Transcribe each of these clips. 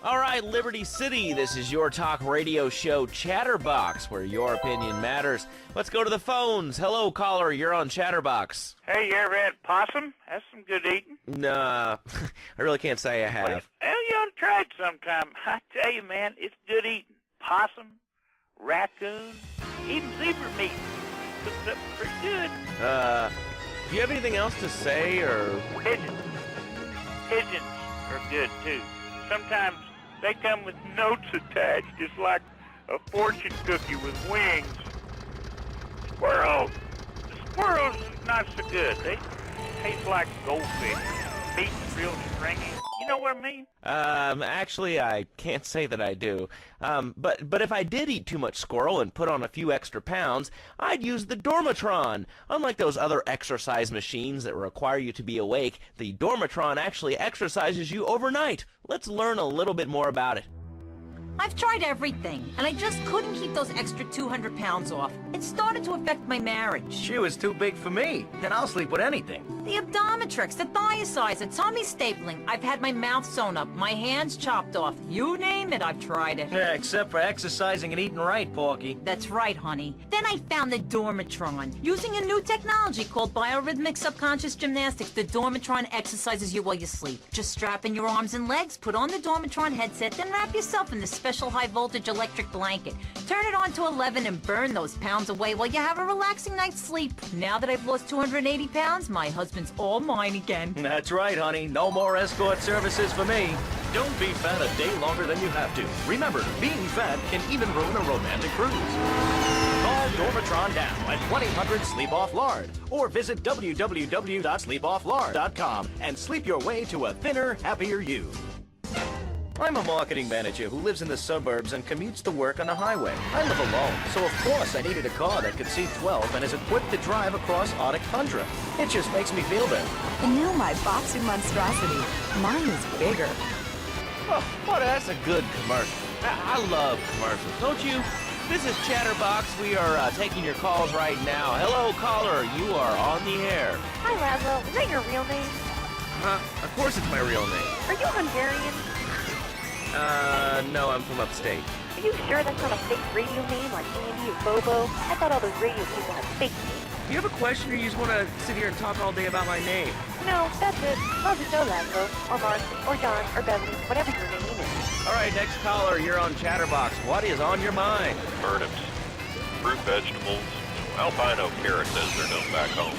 All right, Liberty City, this is your talk radio show Chatterbox, where your opinion matters. Let's go to the phones. Hello, caller, you're on Chatterbox. Hey, you ever had possum? That's some good eating. Nah, I really can't say I have. Well, you ought to try it sometime. I tell you, man, it's good eating. Possum, raccoon, even zebra meat. Cooks up pretty good. Do you have anything else to say, or... Pigeons. Pigeons are good, too. Sometimes they come with notes attached, just like a fortune cookie with wings. Squirrels. The squirrels is not so good. They taste like goldfish. Meat's real stringy. You know what I mean? Actually, I can't say that I do. But if I did eat too much squirrel and put on a few extra pounds, I'd use the Dormatron. Unlike those other exercise machines that require you to be awake, the Dormatron actually exercises you overnight. Let's learn a little bit more about it. I've tried everything, and I just couldn't keep those extra 200 pounds off. It started to affect my marriage. She was too big for me, and I'll sleep with anything. The Abdometrix, the Thiazides, the tummy stapling. I've had my mouth sewn up, my hands chopped off. You name it, I've tried it. Yeah, except for exercising and eating right, Porky. That's right, honey. Then I found the Dormatron. Using a new technology called biorhythmic subconscious gymnastics, the Dormatron exercises you while you sleep. Just strap in your arms and legs, put on the Dormatron headset, then wrap yourself in the special high-voltage electric blanket. Turn it on to 11 and burn those pounds away while you have a relaxing night's sleep. Now that I've lost 280 pounds, my husband's all mine again. That's right, honey. No more escort services for me. Don't be fat a day longer than you have to. Remember, being fat can even ruin a romantic cruise. Call Dormatron now at 1-800-SLEEP-OFF-LARD or visit www.sleepofflard.com and sleep your way to a thinner, happier you. I'm a marketing manager who lives in the suburbs and commutes to work on the highway. I live alone, so of course I needed a car that could seat 12 and is equipped to drive across Arctic tundra. It just makes me feel better. And now my boxing monstrosity. Mine is bigger. Oh, that's a good commercial. I love commercials, don't you? This is Chatterbox. We are taking your calls right now. Hello, caller. You are on the air. Hi, Laszlo. Is that your real name? Of course it's my real name. Are you Hungarian? No, I'm from upstate. Are you sure that's not a fake radio name like Andy or Bobo? I thought all those radio people had fake names. Do you have a question, or you just want to sit here and talk all day about my name? No, that's it. Love to know, Laszlo. Or Marcy, or John, or Beverly, whatever your name is. All right, next caller, you're on Chatterbox. What is on your mind? Turnips, fruit vegetables, albino carrots as they're known back home.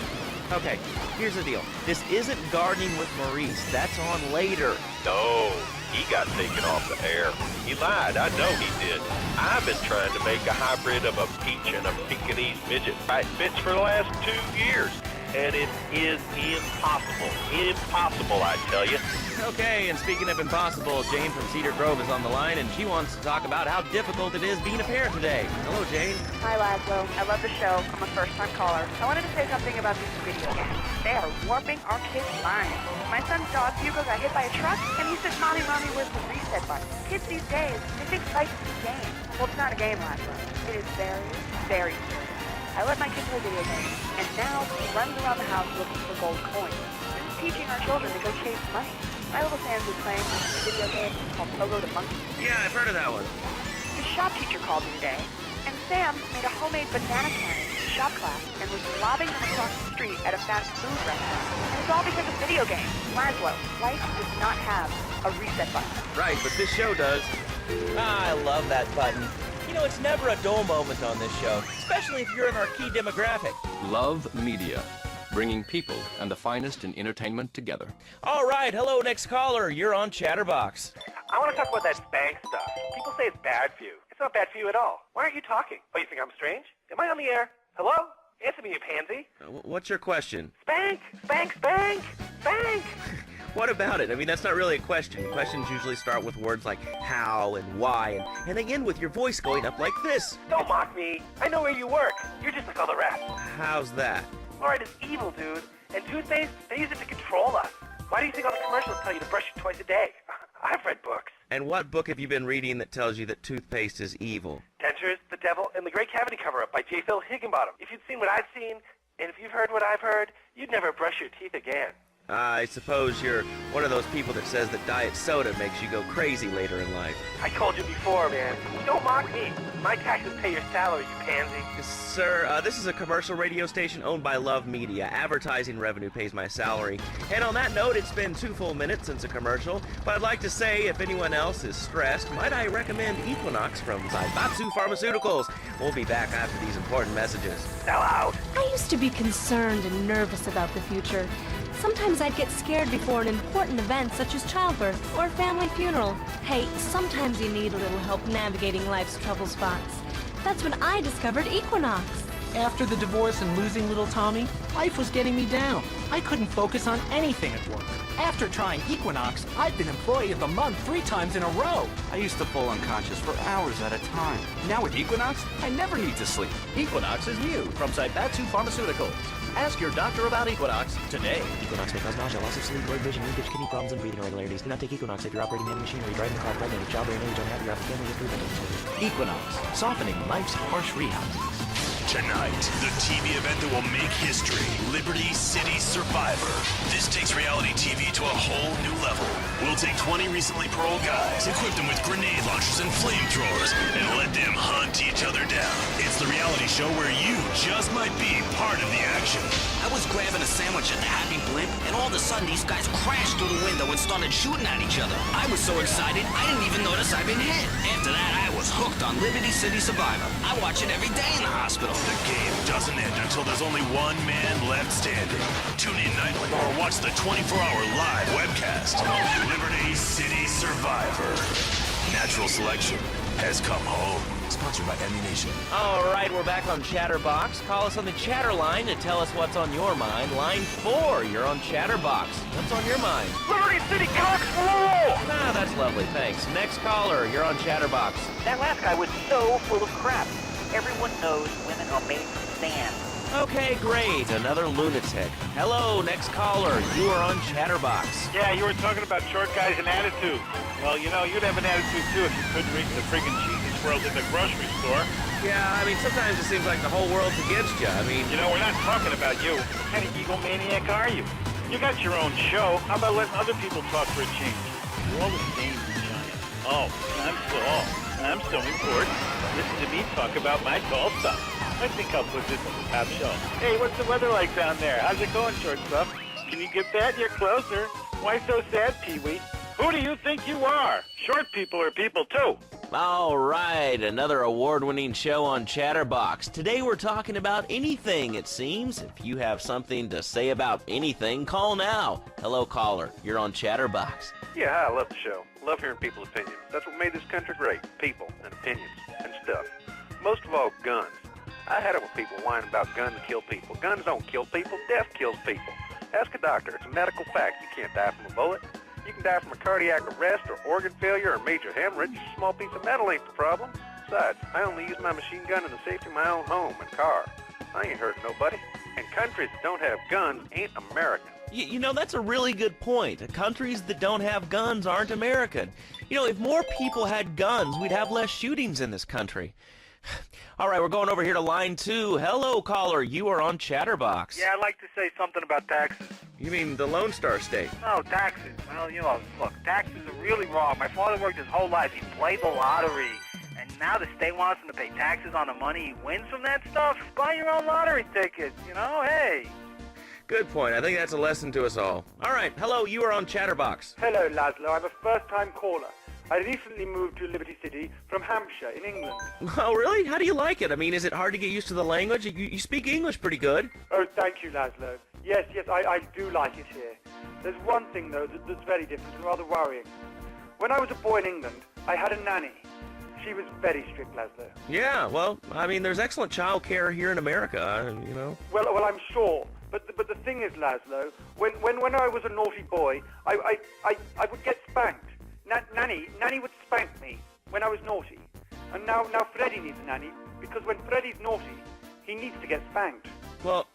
Okay, here's the deal. This isn't Gardening with Maurice. That's on later. No, he got taken off the air. He lied, I know he did. I've been trying to make a hybrid of a peach and a Pekingese midget right fits for the last 2 years. And it is impossible. Impossible, I tell you. Okay, and speaking of impossible, Jane from Cedar Grove is on the line, and she wants to talk about how difficult it is being a parent today. Hello, Jane. Hi, Laszlo. I love the show. I'm a first-time caller. I wanted to say something about these video games. They are warping our kids' minds. My son's dog, Hugo, got hit by a truck, and he said, Mommy, where's the reset button? Kids these days, they think life is a game. Well, it's not a game, Laszlo. It is very, very serious. I let my kid play video games, and now he runs around the house looking for gold coins. This is teaching our children to go chase money. My little Sam's is playing this video game called Pogo the Monkey. Yeah, I've heard of that one. The shop teacher called me today, and Sam made a homemade banana cannon in shop class and was lobbing them across the street at a fast food restaurant. And it's all because of video games. Laszlo, life does not have a reset button. Right, but this show does. I love that button. You know, it's never a dull moment on this show, especially if you're in our key demographic. Love Media, bringing people and the finest in entertainment together. All right, hello, next caller. You're on Chatterbox. I want to talk about that spank stuff. People say it's bad for you. It's not bad for you at all. Why aren't you talking? Oh, you think I'm strange? Am I on the air? Hello? Answer me, you pansy. What's your question? Spank! Spank! Spank! Spank! What about it? I mean, that's not really a question. Questions usually start with words like how and why, and they end with your voice going up like this. Don't mock me. I know where you work. You're just like all the rest. How's that? Fluoride is evil, dude. And toothpaste, they use it to control us. Why do you think all the commercials tell you to brush it twice a day? I've read books. And what book have you been reading that tells you that toothpaste is evil? Dentures, the Devil, and the Great Cavity Cover-Up by J. Phil Higginbottom. If you'd seen what I've seen, and if you've heard what I've heard, you'd never brush your teeth again. I suppose you're one of those people that says that diet soda makes you go crazy later in life. I told you before, man. Don't mock me. My taxes pay your salary, you pansy. Sir, this is a commercial radio station owned by Love Media. Advertising revenue pays my salary. And on that note, it's been 2 full minutes since a commercial, but I'd like to say if anyone else is stressed, might I recommend Equinox from Zaibatsu Pharmaceuticals. We'll be back after these important messages. Sell out. I used to be concerned and nervous about the future. Sometimes I'd get scared before an important event such as childbirth or a family funeral. Hey, sometimes you need a little help navigating life's trouble spots. That's when I discovered Equinox. After the divorce and losing little Tommy, life was getting me down. I couldn't focus on anything at work. After trying Equinox, I've been Employee of the Month 3 times in a row. I used to fall unconscious for hours at a time. Now with Equinox, I never need to sleep. Equinox is new from Zaibatsu Pharmaceuticals. Ask your doctor about Equinox today. Equinox may cause nausea, loss of sleep, blurred vision, leakage, kidney problems, and breathing irregularities. Do not take Equinox if you're operating heavy machinery, driving a car, pregnant, with childbearing age, unhappy, or have a family history of mental disorders. Equinox, softening life's harsh reality. Tonight, the TV event that will make history, Liberty City Survivor. This takes reality TV to a whole new level. We'll take 20 recently paroled guys, equip them with grenade launchers and flamethrowers, and let them hunt each other down. It's the reality show where you just might be part of the action. I was grabbing a sandwich at the Happy Blimp, and all of a sudden these guys crashed through the window and started shooting at each other. I was so excited, I didn't even notice I'd been hit. After that, I was hooked on Liberty City Survivor. I watch it every day in the hospital. The game doesn't end until there's only one man left standing. Tune in nightly or watch the 24-hour live webcast. Liberty City Survivor. Natural selection has come home. Sponsored by Ammunition. All right, we're back on Chatterbox. Call us on the chatter line to tell us what's on your mind. Line 4, you're on Chatterbox. What's on your mind? Liberty City Cocks rule! Ah, that's lovely, thanks. Next caller, you're on Chatterbox. That last guy was so full of crap. Everyone knows women are made from sand. Okay, great. Another lunatic. Hello, next caller. You are on Chatterbox. Yeah, you were talking about short guys and attitude. Well, you know, you'd have an attitude too if you couldn't reach the friggin' cheapest world in the grocery store. Yeah, I mean, sometimes it seems like the whole world's against you. I mean... You know, we're not talking about you. What kind of egomaniac are you? You got your own show. How about letting other people talk for a change? You're all the same, giant. Oh, I'm so important. Listen to me talk about my tall stuff. I think I'll put this on the top shelf. Hey, what's the weather like down there? How's it going, short stuff? Can you get that? You're closer. Why so sad, Pee-wee? Who do you think you are? Short people are people, too. All right, another award-winning show on Chatterbox. Today we're talking about anything, it seems. If you have something to say about anything, call now. Hello, caller. You're on Chatterbox. Yeah, hi, I love the show. Love hearing people's opinions. That's what made this country great. People and opinions and stuff. Most of all, guns. I had it with people whining about guns kill people. Guns don't kill people. Death kills people. Ask a doctor. It's a medical fact. You can't die from a bullet. You can die from a cardiac arrest or organ failure or major hemorrhage. A small piece of metal ain't the problem. Besides, I only use my machine gun in the safety of my own home and car. I ain't hurting nobody. And countries that don't have guns ain't American. You know, that's a really good point. Countries that don't have guns aren't American. You know, if more people had guns, we'd have less shootings in this country. All right, we're going over here to line 2. Hello, caller. You are on Chatterbox. Yeah, I'd like to say something about taxes. You mean the Lone Star State? No, taxes. Well, you know, look, taxes are really wrong. My father worked his whole life. He played the lottery. And now the state wants him to pay taxes on the money he wins from that stuff. Buy your own lottery ticket, you know? Hey. Good point. I think that's a lesson to us all. All right, hello. You are on Chatterbox. Hello, Laszlo. I'm a first-time caller. I recently moved to Liberty City from Hampshire in England. Oh, really? How do you like it? I mean, is it hard to get used to the language? You speak English pretty good. Oh, thank you, Laszlo. Yes, I do like it here. There's one thing, though, that's very different and rather worrying. When I was a boy in England, I had a nanny. She was very strict, Laszlo. Yeah, well, I mean, there's excellent child care here in America, you know. Well, I'm sure. But the thing is, Laszlo, when I was a naughty boy, I would get spanked. Nanny would spank me when I was naughty. And now Freddie needs a nanny, because when Freddie's naughty, he needs to get spanked. Well,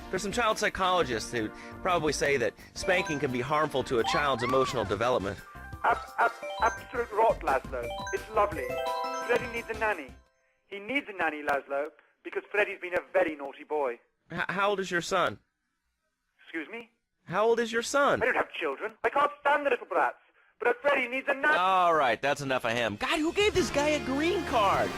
there's some child psychologists who probably say that spanking can be harmful to a child's emotional development. Absolute rot, Laszlo. It's lovely. Freddie needs a nanny. He needs a nanny, Laszlo, because Freddie's been a very naughty boy. How old is your son? Excuse me? How old is your son? I don't have children. I can't stand the little brats. But Freddie needs a nap. All right, that's enough of him. God, who gave this guy a green card?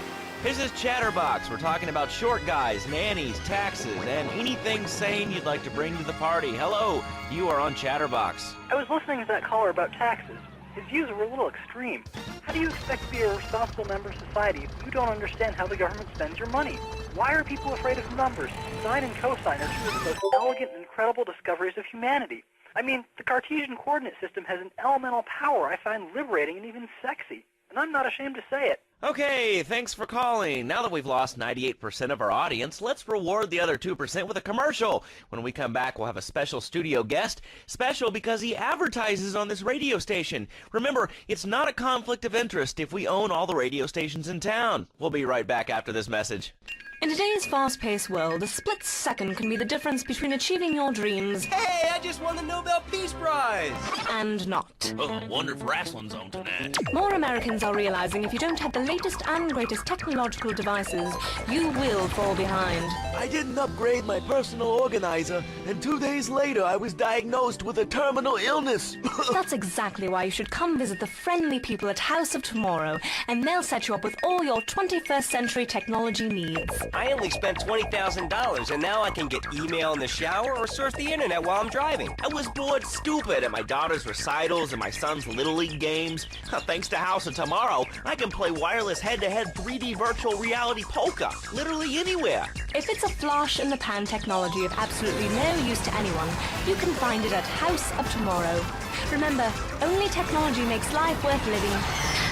This is Chatterbox. We're talking about short guys, nannies, taxes, and anything sane you'd like to bring to the party. Hello, you are on Chatterbox. I was listening to that caller about taxes. His views were a little extreme. How do you expect to be a responsible member of society if you don't understand how the government spends your money? Why are people afraid of numbers? Sine and cosine are two of the most elegant and incredible discoveries of humanity. I mean, the Cartesian coordinate system has an elemental power I find liberating and even sexy. And I'm not ashamed to say it. Okay, thanks for calling. Now that we've lost 98% of our audience, let's reward the other 2% with a commercial. When we come back, we'll have a special studio guest. Special because he advertises on this radio station. Remember, it's not a conflict of interest if we own all the radio stations in town. We'll be right back after this message. In today's fast-paced world, a split second can be the difference between achieving your dreams... Hey, I just won the Nobel Peace Prize! ...and not. Oh, wonder if wrestling's on tonight. More Americans are realizing if you don't have the latest and greatest technological devices, you will fall behind. I didn't upgrade my personal organizer, and 2 days later I was diagnosed with a terminal illness. That's exactly why you should come visit the friendly people at House of Tomorrow, and they'll set you up with all your 21st century technology needs. I only spent $20,000, and now I can get email in the shower or surf the internet while I'm driving. I was bored stupid at my daughter's recitals and my son's Little League games. Thanks to House of Tomorrow, I can play wireless head-to-head 3D virtual reality poker, literally anywhere. If it's a flash-in-the-pan technology of absolutely no use to anyone, you can find it at House of Tomorrow. Remember, only technology makes life worth living.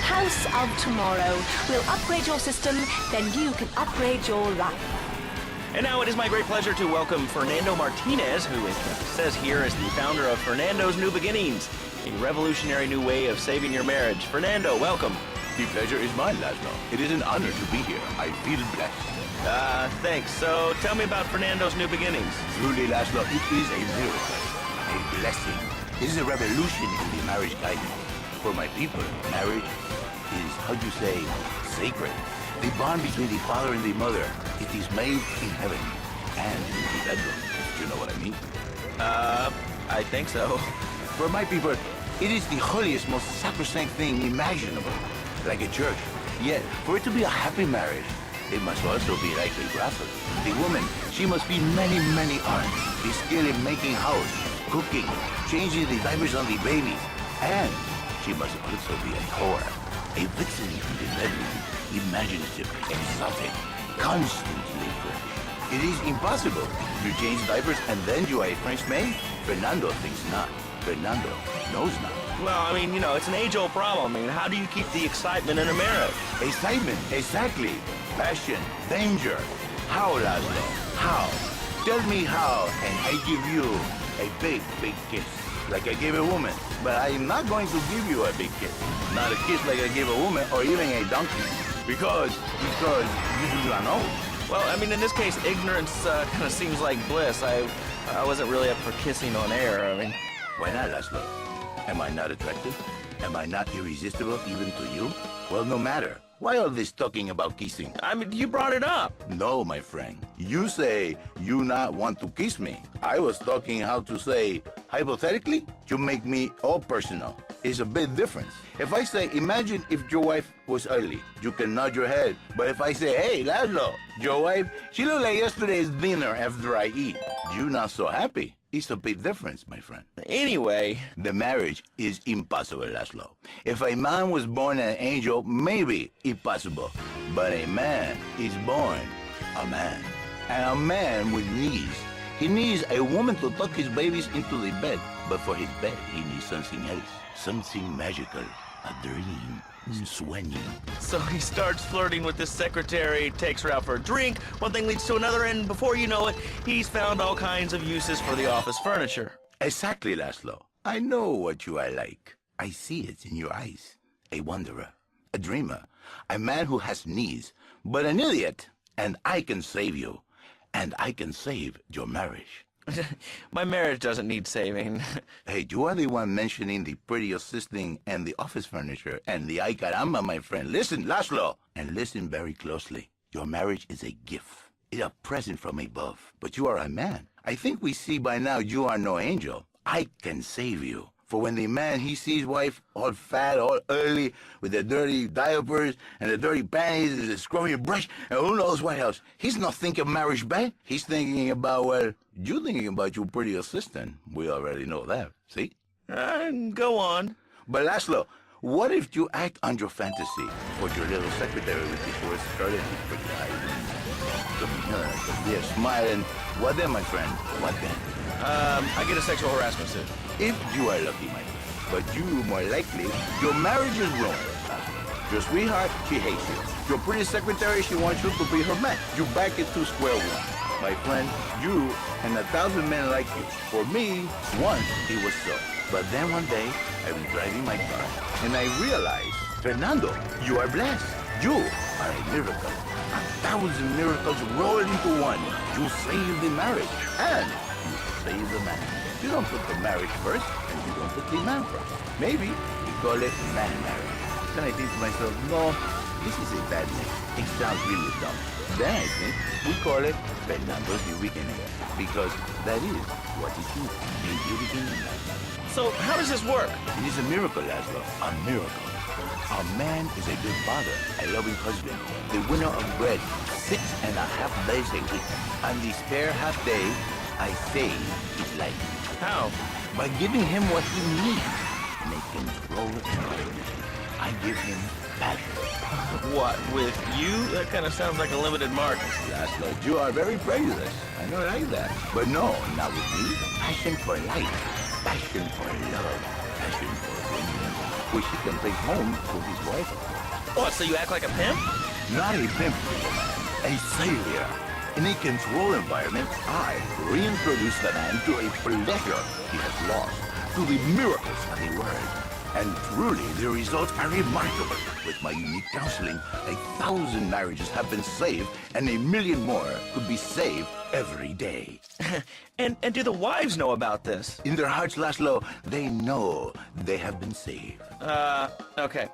House of Tomorrow. We'll upgrade your system, then you can upgrade your life. And now it is my great pleasure to welcome Fernando Martinez, who it says here is the founder of Fernando's New Beginnings, a revolutionary new way of saving your marriage. Fernando, welcome. The pleasure is mine, Laszlo. It is an honor to be here. I feel blessed. Thanks. So tell me about Fernando's New Beginnings. Truly, Laszlo, it is a miracle, a blessing. It is a revolution in the marriage guidance. For my people, marriage is, how do you say, sacred. The bond between the father and the mother, it is made in heaven and in the bedroom, if you know what I mean. I think so. For my people, it is the holiest, most sacrosanct thing imaginable, like a church. Yet, for it to be a happy marriage, it must also be like a brothel. The woman, she must be many, many arts. Be skilled in making house, cooking, changing the diapers on the baby, and she must also be a whore. A vixen from the bedroom, imaginative, exotic, constantly fresh. It is impossible. You change diapers and then you are a French maid? Fernando thinks not. Fernando knows not. Well, I mean, you know, it's an age-old problem. I mean, how do you keep the excitement in a marriage? Excitement, exactly. Passion, danger. How, Laszlo? How? Tell me how, and I give you a big, big kiss. Like I gave a woman. But I am not going to give you a big kiss. Not a kiss like I gave a woman or even a donkey. Because you do not know. Well, I mean, in this case, ignorance kind of seems like bliss. I wasn't really up for kissing on air. I mean, why not, Laszlo? Am I not attractive? Am I not irresistible even to you? Well, no matter. Why all this talking about kissing? I mean, you brought it up. No, my friend. You say you not want to kiss me. I was talking how to say, hypothetically, to make me all personal. It's a big difference. If I say, imagine if your wife was ugly, you can nod your head. But if I say, hey, Laszlo, your wife, she looked like yesterday's dinner after I eat. You not so happy. It's a big difference, my friend. Anyway, the marriage is impossible, Laszlo. If a man was born an angel, maybe it's possible. But a man is born a man. And a man with knees. He needs a woman to tuck his babies into the bed. But for his bed, he needs something else. Something magical. A dream. Sueño. So he starts flirting with his secretary, takes her out for a drink, one thing leads to another, and before you know it, he's found all kinds of uses for the office furniture. Exactly, Laszlo. I know what you are like. I see it in your eyes. A wanderer, a dreamer, a man who has knees, but an idiot. And I can save you. And I can save your marriage. My marriage doesn't need saving. Hey, you are the one mentioning the pretty assisting and the office furniture and the ay caramba, my friend. Listen, Laszlo, and listen very closely. Your marriage is a gift. It's a present from above. But you are a man. I think we see by now you are no angel. I can save you. For when the man, he sees wife all fat, all early, with the dirty diapers and the dirty panties and the scrubby brush, and who knows what else, he's not thinking of marriage back. He's thinking about, well, you thinking about your pretty assistant. We already know that, see? Go on. But Laszlo, what if you act on your fantasy for your little secretary with the short skirt and the pretty eyes? They're smiling. What then, my friend? What then? I get a sexual harassment suit. If you are lucky, my friend. But you, more likely, your marriage is ruined. Your sweetheart, she hates you. Your pretty secretary, she wants you to be her man. You back it to square one. My friend, you and 1,000 men like you. For me, once it was so. But then one day, I was driving my car, and I realized, Fernando, you are blessed. You are a miracle. 1,000 miracles rolled into one. You saved the marriage, and you saved the man. You don't put the marriage first, and you don't put the man first. Maybe we call it man marriage. Then I think to myself, no, this is a bad name. It sounds really dumb. Then I think we call it Fernando's New Beginning, because that is what it is, a new beginning. So how does this work? It is a miracle, Laszlo, a miracle. A man is a good father, a loving husband, the winner of bread 6.5 days a week. On the spare half day, I save his life. How? By giving him what he needs. Make him grow and I give him passion. What, with you? That kind of sounds like a limited market. Laszlo, you are very prejudiced. I don't like that. But no, not with me. Passion for life. Passion for love. Passion for women. Which he can take home to his wife. What, so you act like a pimp? Not a pimp, a savior. In a controlled environment, I reintroduce the man to a pleasure he has lost, to the miracles of the world. And truly, the results are remarkable. With my unique counseling, 1,000 marriages have been saved, and 1 million more could be saved every day. And do the wives know about this? In their hearts, Laszlo, they know they have been saved. Okay.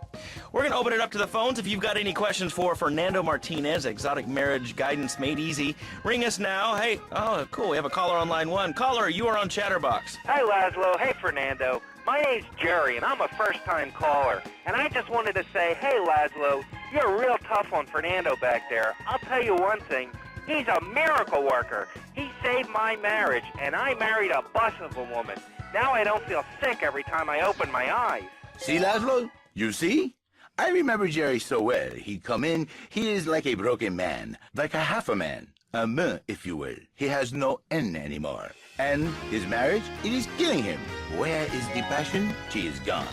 We're gonna open it up to the phones. If you've got any questions for Fernando Martinez, Exotic Marriage Guidance Made Easy, ring us now. Hey, oh, cool, we have a caller on line 1. Caller, you are on Chatterbox. Hi, Laszlo. Hey, Fernando. My name's Jerry, and I'm a first-time caller. And I just wanted to say, hey, Laszlo, you're real tough on Fernando back there. I'll tell you one thing. He's a miracle worker. He saved my marriage, and I married a bus of a woman. Now I don't feel sick every time I open my eyes. See, Laszlo? You see? I remember Jerry so well. He'd come in, he is like a broken man, like a half a man. A me, if you will. He has no N anymore. And his marriage, it is killing him. Where is the passion? She is gone.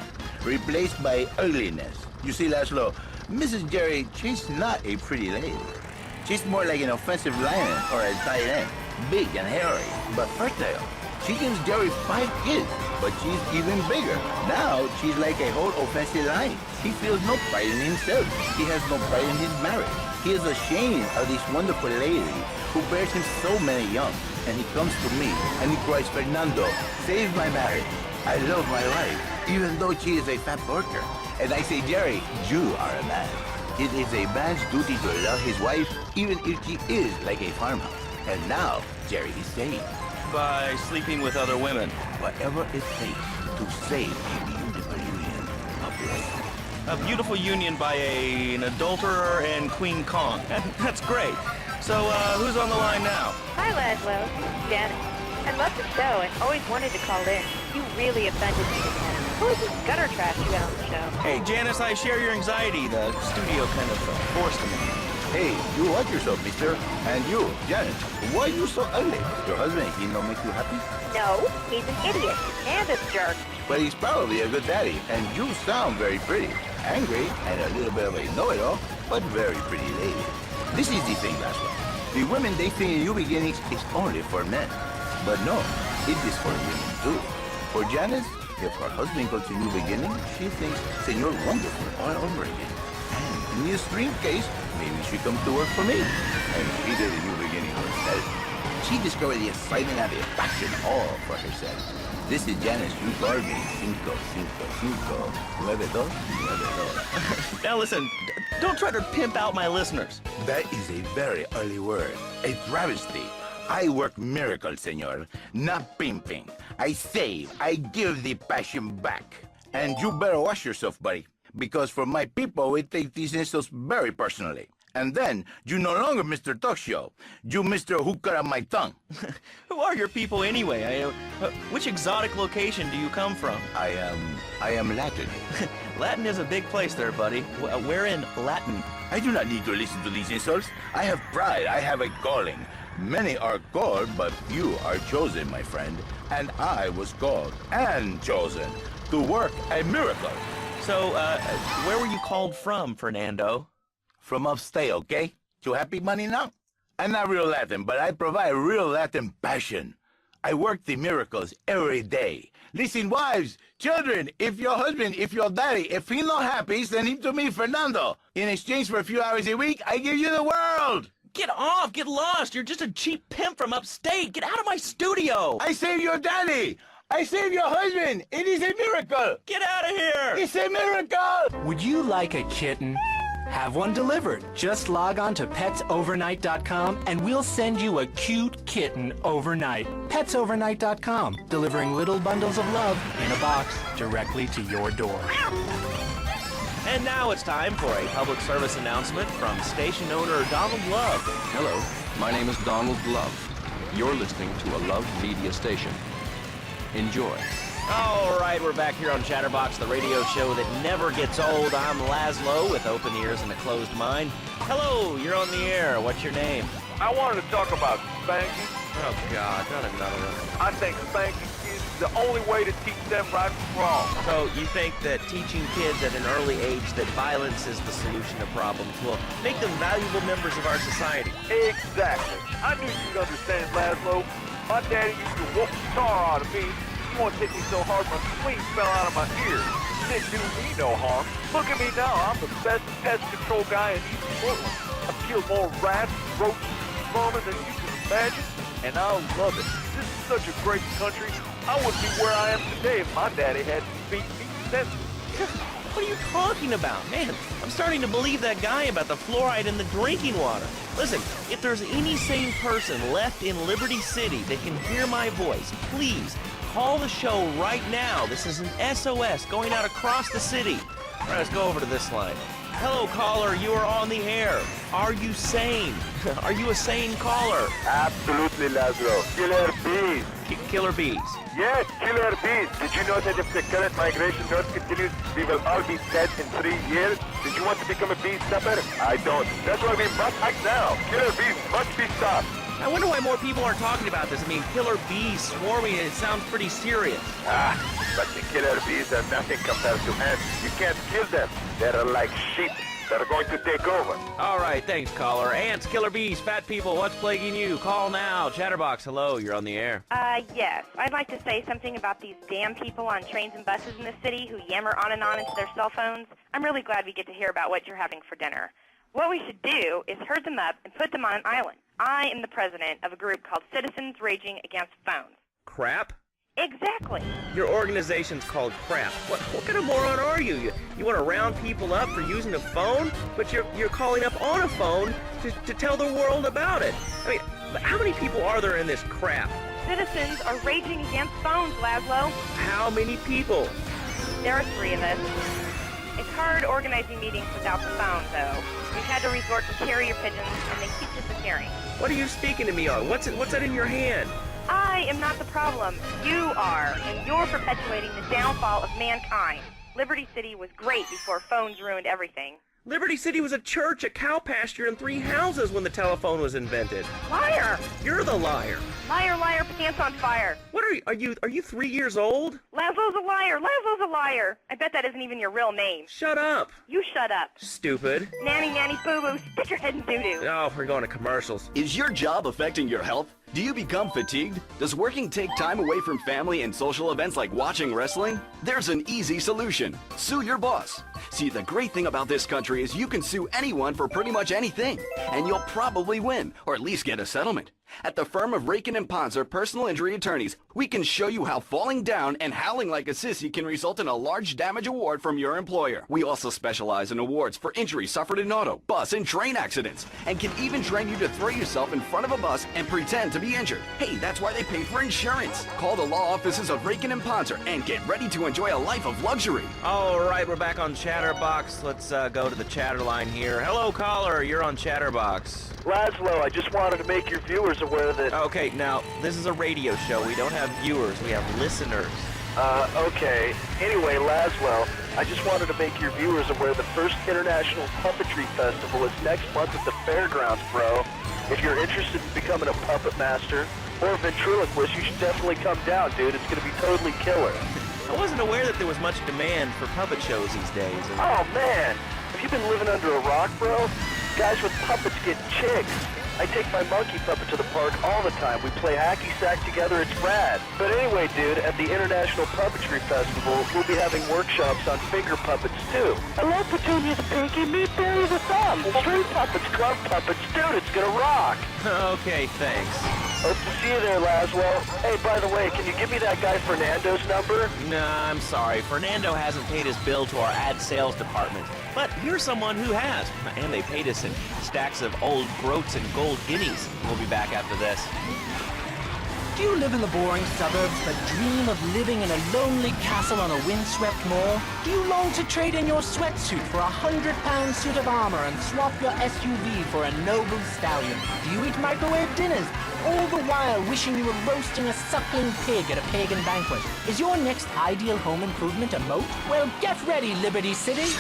Replaced by ugliness. You see, Laszlo, Mrs. Jerry, she's not a pretty lady. She's more like an offensive lion or a tight end. Big and hairy, but fertile. She gives Jerry 5 kids, but she's even bigger. Now, she's like a whole offensive lion. He feels no pride in himself. He has no pride in his marriage. He is ashamed of this wonderful lady who bears him so many young. And he comes to me and he cries, Fernando, save my marriage. I love my wife, even though she is a fat worker. And I say, Jerry, you are a man. It is a man's duty to love his wife, even if she is like a farmhouse. And now, Jerry is saved. By sleeping with other women. Whatever it takes to save a beautiful union of life. A beautiful union by an adulterer and Queen Kong. That's great. So, who's on the line now? Hi, Laszlo. Janet. I love the show and always wanted to call in. You really offended me again. Who is this gutter trash you got on the show? Hey, Janice, I share your anxiety. The studio kind of forced me. Hey, you watch yourself, mister. And you, Janet, why are you so ugly? Your husband, he don't make you happy? No, he's an idiot and a jerk. But he's probably a good daddy, and you sound very pretty. Angry, and a little bit of a know-it-all, but very pretty lady. This is the thing, Laszlo. The women they think in new beginnings is only for men. But no, it is for women too. For Janice, if her husband goes to new beginning, she thinks Senor Wonderful all over again. And in the extreme case, maybe she comes to work for me. And she did a new beginning herself. She discovered the excitement and the passion all for herself. This is Janice. You called me 555-9292. Now listen, don't try to pimp out my listeners. That is a very early word. A travesty. I work miracles, senor, not pimping. I save. I give the passion back. And you better watch yourself, buddy. Because for my people, we take these insults very personally. And then, you no longer Mr. Talk Show. You Mr. Who Cut Out My Tongue. Who are your people anyway? Which exotic location do you come from? I am Latin. Latin is a big place there, buddy. Where in Latin? I do not need to listen to these insults. I have pride. I have a calling. Many are called, but few are chosen, my friend. And I was called and chosen to work a miracle. So, where were you called from, Fernando? From upstate, okay? You happy, money, now? I'm not real Latin, but I provide real Latin passion. I work the miracles every day. Listen, wives, children, if your husband, if your daddy, if he's not happy, send him to me, Fernando. In exchange for a few hours a week, I give you the world. Get off! Get lost! You're just a cheap pimp from upstate! Get out of my studio! I saved your daddy! I saved your husband! It is a miracle! Get out of here! It's a miracle! Would you like a kitten? Have one delivered. Just log on to petsovernight.com and we'll send you a cute kitten overnight. Petsovernight.com, delivering little bundles of love in a box directly to your door. And now it's time for a public service announcement from station owner Donald Love. Hello, my name is Donald Love. You're listening to a Love Media station. Enjoy. All right, we're back here on Chatterbox, the radio show that never gets old. I'm Laszlo with open ears and a closed mind. Hello, you're on the air. What's your name? I wanted to talk about spanking. Oh, God, not another one. I think spanking kids is the only way to teach them right from wrong. So you think that teaching kids at an early age that violence is the solution to problems will make them valuable members of our society? Exactly. I knew you'd understand, Laszlo. My daddy used to whoop the tar out of me. He once hit me so hard my swing fell out of my ear. It didn't do me no harm. Look at me now. I'm the best pest control guy in East Portland. I've killed more rats, roaches, and vermin than you can imagine, and I love it. This is such a great country. I wouldn't be where I am today if my daddy hadn't beat me senseless. What are you talking about? Man, I'm starting to believe that guy about the fluoride in the drinking water. Listen, if there's any sane person left in Liberty City that can hear my voice, please call the show right now. This is an SOS going out across the city. All right, let's go over to this line. Hello, caller. You are on the air. Are you sane? Are you a sane caller? Absolutely, Laszlo. Killer bees. Killer bees. Yes, killer bees. Did you know that if the current migration rate continues, we will all be dead in 3 years? Did you want to become a bee stopper? I don't. That's why we must act now. Killer bees must be stopped. I wonder why more people aren't talking about this. I mean, killer bees swarming, it sounds pretty serious. But the killer bees are nothing compared to ants. You can't kill them. They're like sheep. They're going to take over. All right, thanks, caller. Ants, killer bees, fat people, what's plaguing you? Call now. Chatterbox, hello, you're on the air. Yes. I'd like to say something about these damn people on trains and buses in this city who yammer on and on into their cell phones. I'm really glad we get to hear about what you're having for dinner. What we should do is herd them up and put them on an island. I am the president of a group called Citizens Raging Against Phones. Crap? Exactly. Your organization's called Crap. What kind of moron are you? You want to round people up for using a phone? But you're calling up on a phone to tell the world about it. I mean, how many people are there in this crap? Citizens are raging against phones, Laszlo. How many people? There are 3 of us. It's hard organizing meetings without the phone, though. We've had to resort to carrier pigeons, and they keep disappearing. What are you speaking to me on? What's that in your hand? I am not the problem. You are, and you're perpetuating the downfall of mankind. Liberty City was great before phones ruined everything. Liberty City was a church, a cow pasture, and 3 houses when the telephone was invented. Liar! You're the liar. Liar, liar, pants on fire. What are you 3 years old? Laszlo's a liar. Laszlo's a liar. I bet that isn't even your real name. Shut up. You shut up. Stupid. Nanny, nanny, boo-boo, stick your head in doo-doo. Oh, we're going to commercials. Is your job affecting your health? Do you become fatigued? Does working take time away from family and social events like watching wrestling? There's an easy solution. Sue your boss. See, the great thing about this country is you can sue anyone for pretty much anything, and you'll probably win, or at least get a settlement. At the firm of Rakin & Ponzer Personal Injury Attorneys, we can show you how falling down and howling like a sissy can result in a large damage award from your employer. We also specialize in awards for injuries suffered in auto, bus, and train accidents, and can even train you to throw yourself in front of a bus and pretend to be injured. Hey, that's why they pay for insurance. Call the law offices of Rakin & Ponzer and get ready to enjoy a life of luxury. All right, we're back on Chatterbox. Let's go to the chatter line here. Hello, caller. You're on Chatterbox. Laszlo, I just wanted to make your viewers aware that... Okay, now, this is a radio show. We don't have viewers. We have listeners. Okay. Anyway, Laszlo, I just wanted to make your viewers aware the first International Puppetry Festival is next month at the Fairgrounds, bro. If you're interested in becoming a puppet master or a ventriloquist, you should definitely come down, dude. It's going to be totally killer. I wasn't aware that there was much demand for puppet shows these days. Oh, man. Have you been living under a rock, bro? Guys with puppets get chicks. I take my monkey puppet to the park all the time. We play hacky sack together. It's rad. But anyway, dude, at the International Puppetry Festival, we'll be having workshops on finger puppets, too. I love Petunia's pinky, meat Barry's a thumb. Street puppets, glove puppets. Dude, it's gonna rock. Okay, thanks. Hope to see you there, Laszlo. Hey, by the way, can you give me that guy Fernando's number? Nah, I'm sorry. Fernando hasn't paid his bill to our ad sales department. But here's someone who has. And they paid us in stacks of old groats and gold guineas. We'll be back after this. Do you live in the boring suburbs but dream of living in a lonely castle on a windswept moor? Do you long to trade in your sweatsuit for a 100-pound suit of armor and swap your SUV for a noble stallion? Do you eat microwave dinners, all the while wishing you were roasting a suckling pig at a pagan banquet? Is your next ideal home improvement a moat? Well, get ready, Liberty City!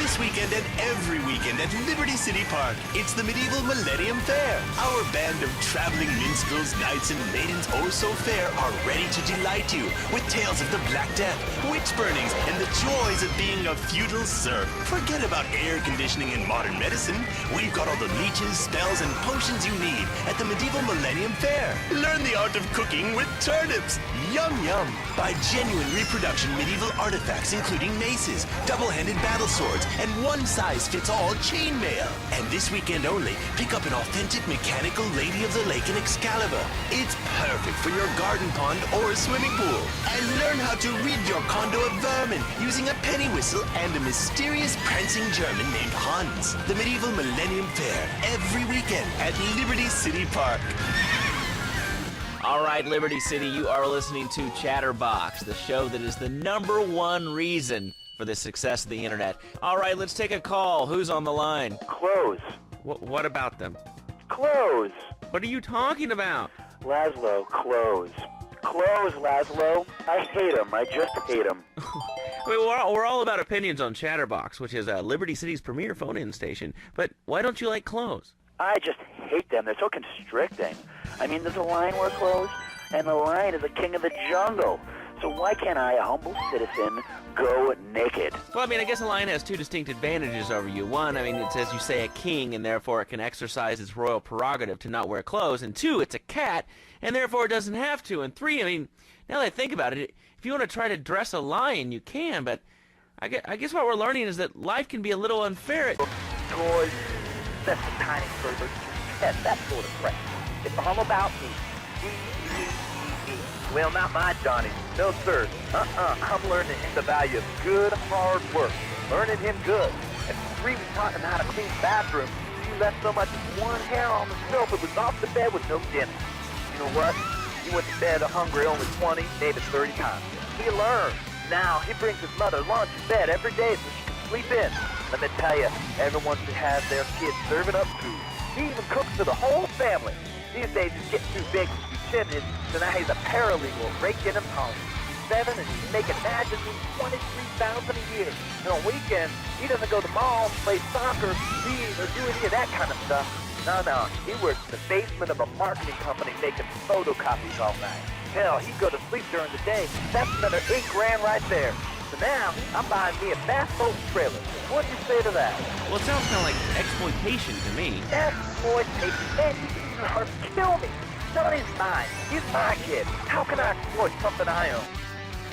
This weekend and every weekend at Liberty City Park, it's the Medieval Millennium Fair. Our band of traveling minstrels, knights, and maidens oh so fair are ready to delight you with tales of the Black Death, witch burnings, and the joys of being a feudal serf. Forget about air conditioning and modern medicine. We've got all the leeches, spells, and potions you need at the Medieval Millennium Fair. Learn the art of cooking with turnips. Yum yum. Buy genuine reproduction medieval artifacts including maces, double-handed battle swords, and one-size-fits-all chainmail. And this weekend only, pick up an authentic mechanical Lady of the Lake in Excalibur. It's perfect for your garden pond or a swimming pool. And learn how to rid your condo of vermin using a penny whistle and a mysterious prancing German named Hans. The Medieval Millennium Fair, every weekend at Liberty City Park. All right, Liberty City, you are listening to Chatterbox, the show that is the #1 reason for the success of the internet. All right, let's take a call. Who's on the line? Clothes. What about them? Clothes. What are you talking about? Laszlo, clothes. Clothes, Laszlo. I hate them. I just hate them. I mean, we're all about opinions on Chatterbox, which is Liberty City's premier phone-in station. But why don't you like clothes? I just hate them. They're so constricting. I mean, does a lion wear clothes? And the lion is the king of the jungle. So why can't I, a humble citizen, go naked? Well, I mean, I guess a lion has two distinct advantages over you. One, I mean, it's, as you say, a king, and therefore it can exercise its royal prerogative to not wear clothes. And two, it's a cat, and therefore it doesn't have to. And three, I mean, now that I think about it, if you want to try to dress a lion, you can, but I guess what we're learning is that life can be a little unfair. Toys, that's the tiny pervert. Yes, that sort of crap. It's all about me. Well, not my Johnny. No, sir. I'm learning him the value of good, hard work. Learning him good. And really taught him how to clean bathrooms. He left so much as one hair on the sofa, it was off the bed with no dinner. You know what? He went to bed hungry only 20, maybe 30 times. He learned. Now, he brings his mother lunch in bed every day so she can sleep in. Let me tell you, everyone should have their kids serving up food. He even cooks for the whole family. These days he's getting too big to be timid, so now he's a paralegal breaking and pawning. 7 and he's making magically $23,000 a year. And on weekends, he doesn't go to the mall, play soccer, read, or do any of that kind of stuff. No, he works in the basement of a marketing company making photocopies all night. Hell, he'd go to sleep during the day. That's another $8,000 right there. So now, I'm buying me a bass boat trailer. What do you say to that? Well, it sounds kind of like exploitation to me. Exploitation? Man, you are kill me. Johnny's mine. He's my kid. How can I exploit something I own?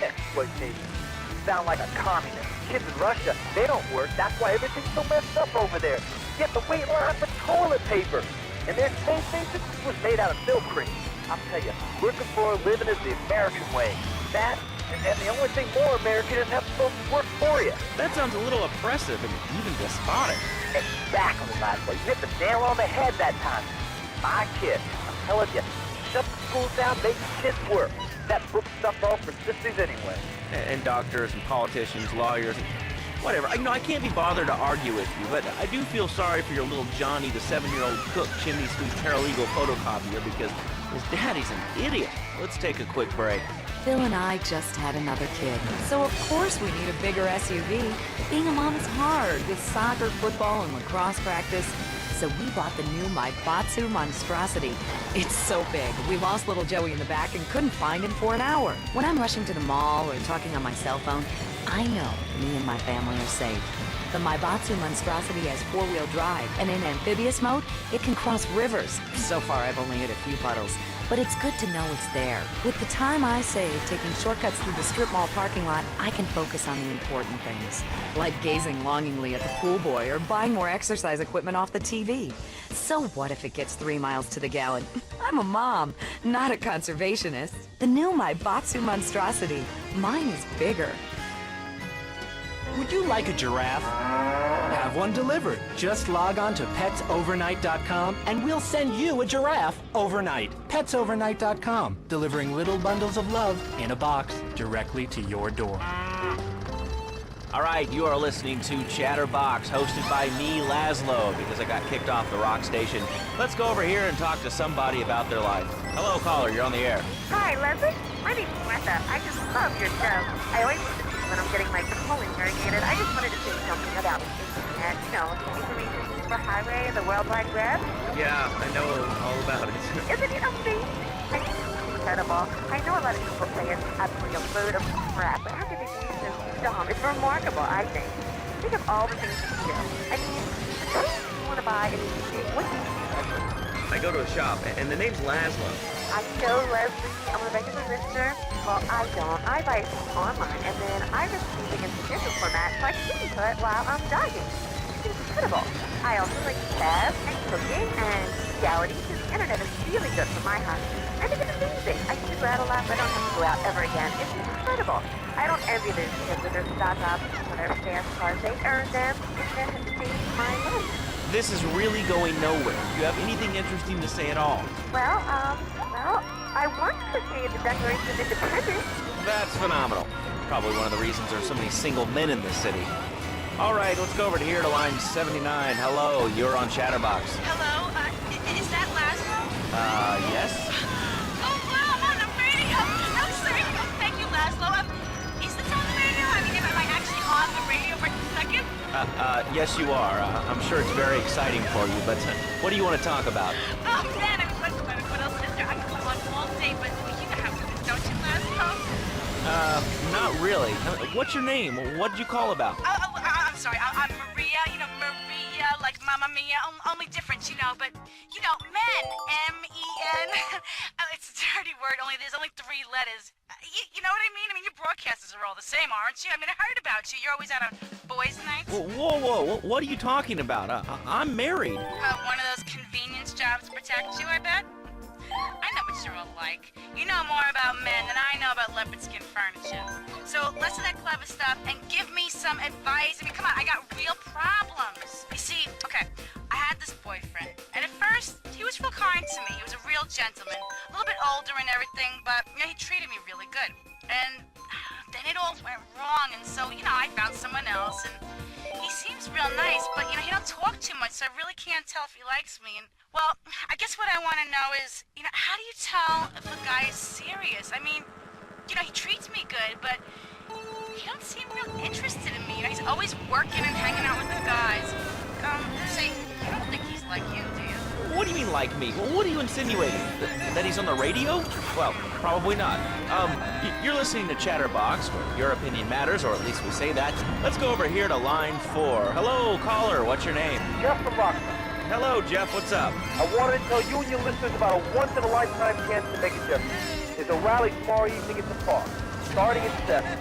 Exploitation. You sound like a communist. Kids in Russia, they don't work. That's why everything's so messed up over there. Get the wait line for toilet paper. And their faces was made out of milk cream. I'll tell you, working for a living is the American way. That, and the only thing more American is have folks work for you. That sounds a little oppressive and even despotic. Exactly, Laszlo. You hit the nail on the head that time. My kid, I'm telling you, shut the schools down, make kids work. That book stuff all for sissies anyway. And doctors and politicians, lawyers, whatever. I can't be bothered to argue with you, but I do feel sorry for your little Johnny, the 7-year-old cook chimney sweep paralegal photocopier, because his daddy's an idiot. Let's take a quick break. Phil and I just had another kid, so of course we need a bigger SUV. Being a mom is hard with soccer, football, and lacrosse practice. So we bought the new Maibatsu monstrosity. It's so big, we lost little Joey in the back and couldn't find him for an hour. When I'm rushing to the mall or talking on my cell phone, I know me and my family are safe. The Maibatsu monstrosity has 4-wheel drive, and in amphibious mode, it can cross rivers. So far, I've only hit a few puddles, but it's good to know it's there. With the time I save taking shortcuts through the strip mall parking lot, I can focus on the important things, like gazing longingly at the pool boy or buying more exercise equipment off the TV. So what if it gets 3 miles to the gallon? I'm a mom, not a conservationist. The new Maibatsu monstrosity. Mine is bigger. Would you like a giraffe? Have one delivered. Just log on to petsovernight.com and we'll send you a giraffe overnight. Petsovernight.com, delivering little bundles of love in a box directly to your door. All right, you are listening to Chatterbox, hosted by me, Laszlo, because I got kicked off the rock station. Let's go over here and talk to somebody about their life. Hello, caller, you're on the air. Hi, Leslie. My name's Martha. I just love your show. I always listen to you when I'm getting my colon irrigated. I just wanted to say something about internet, information superhighway and the World Wide Web. Yeah, I know all about it. Isn't it amazing? I think it's incredible. I know a lot of people say it's absolutely a load of crap, but how could they be so dumb? It's remarkable, I think. Think of all the things you can do. I mean, if you want to buy anything, what do you do? I go to a shop, and the name's Laszlo. I know, Leslie. I'm a regular listener. Well, I don't. I buy things online, and then I receive it in digital format so I can input while I'm jogging. It's incredible. I also like chess and cooking and reality, because the internet is really good for my hobby. I think it's amazing. I can go out a lot, but I don't have to go out ever again. It's incredible. I don't envy those kids with their stock options or their fast cars. They earned them. Internet has changed my life. This is really going nowhere. Do you have anything interesting to say at all? Well, I want to say the Declaration of Independence. That's phenomenal. Probably one of the reasons there's so many single men in this city. All right, let's go over to here to line 79. Hello, you're on Chatterbox. Hello, is that Laszlo? Yes? Oh, wow, I'm on the radio. No, sorry. Thank you, Laszlo. Is this on the radio? I mean, am I actually on the radio for a second? Yes, you are. I'm sure it's very exciting for you, but what do you want to talk about? Oh, man, what else is there? I could go on all day, but you know how it is, don't you, Laszlo? Not really. What's your name? What did you call about? I'm sorry. I'm Maria, Maria, like Mamma Mia, only different, but, men, M-E-N. It's a dirty word, there's only 3 letters. You know what I mean? I mean, your broadcasters are all the same, aren't you? I mean, I heard about you. You're always out on boys' nights. Whoa, what are you talking about? I'm married. One of those convenience jobs protect you, I bet? I know what you're all like. You know more about men than I know about leopard skin furniture. So less of that clever stuff and give me some advice. I mean, come on, I got real problems. You see, okay, I had this boyfriend, and at first, he was real kind to me. He was a real gentleman, a little bit older and everything, but he treated me really good. And then it all went wrong, and so, I found someone else, and he seems real nice, but, he don't talk too much, so I really can't tell if he likes me. And, well, I guess what I want to know is, how do you tell if a guy is serious? I mean, he treats me good, but he don't seem real interested in me. He's always working and hanging out with the guys. Say, you don't think he's like you, do you? What do you mean, like me? What are you insinuating? That he's on the radio? Well, probably not. You're listening to Chatterbox, where your opinion matters, or at least we say that. Let's go over here to line 4. Hello, caller. What's your name? Jeff from Rockford. Hello, Jeff. What's up? I wanted to tell you and your listeners about a once-in-a-lifetime chance to make a difference. There's a rally tomorrow evening at the park, starting at 7.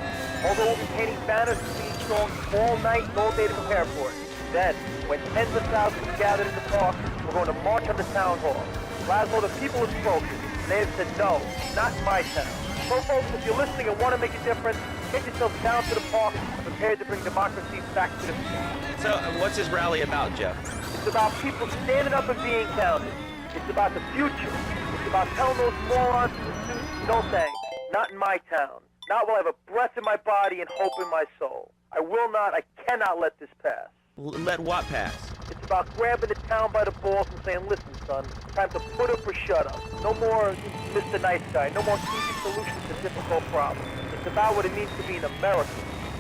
Although we'll be painting banners and singing songs all night and all day to prepare for it. Then, when tens of thousands gathered in the park, We're going to march on the town hall. Laszlo, the people have spoken. They have said no, not in my town. So folks, if you're listening and want to make a difference, get yourself down to the park and prepare to bring democracy back to the people. So, what's this rally about, Jeff? It's about people standing up and being counted. It's about the future. It's about telling those morons in the suits, no thanks, not in my town. Not while I have a breath in my body and hope in my soul. I will not, I cannot let this pass. Let what pass? It's about grabbing the town by the balls and saying, listen, son, time to put up or shut up. No more Mr. Nice Guy. No more easy solutions to difficult problems. It's about what it means to be an American.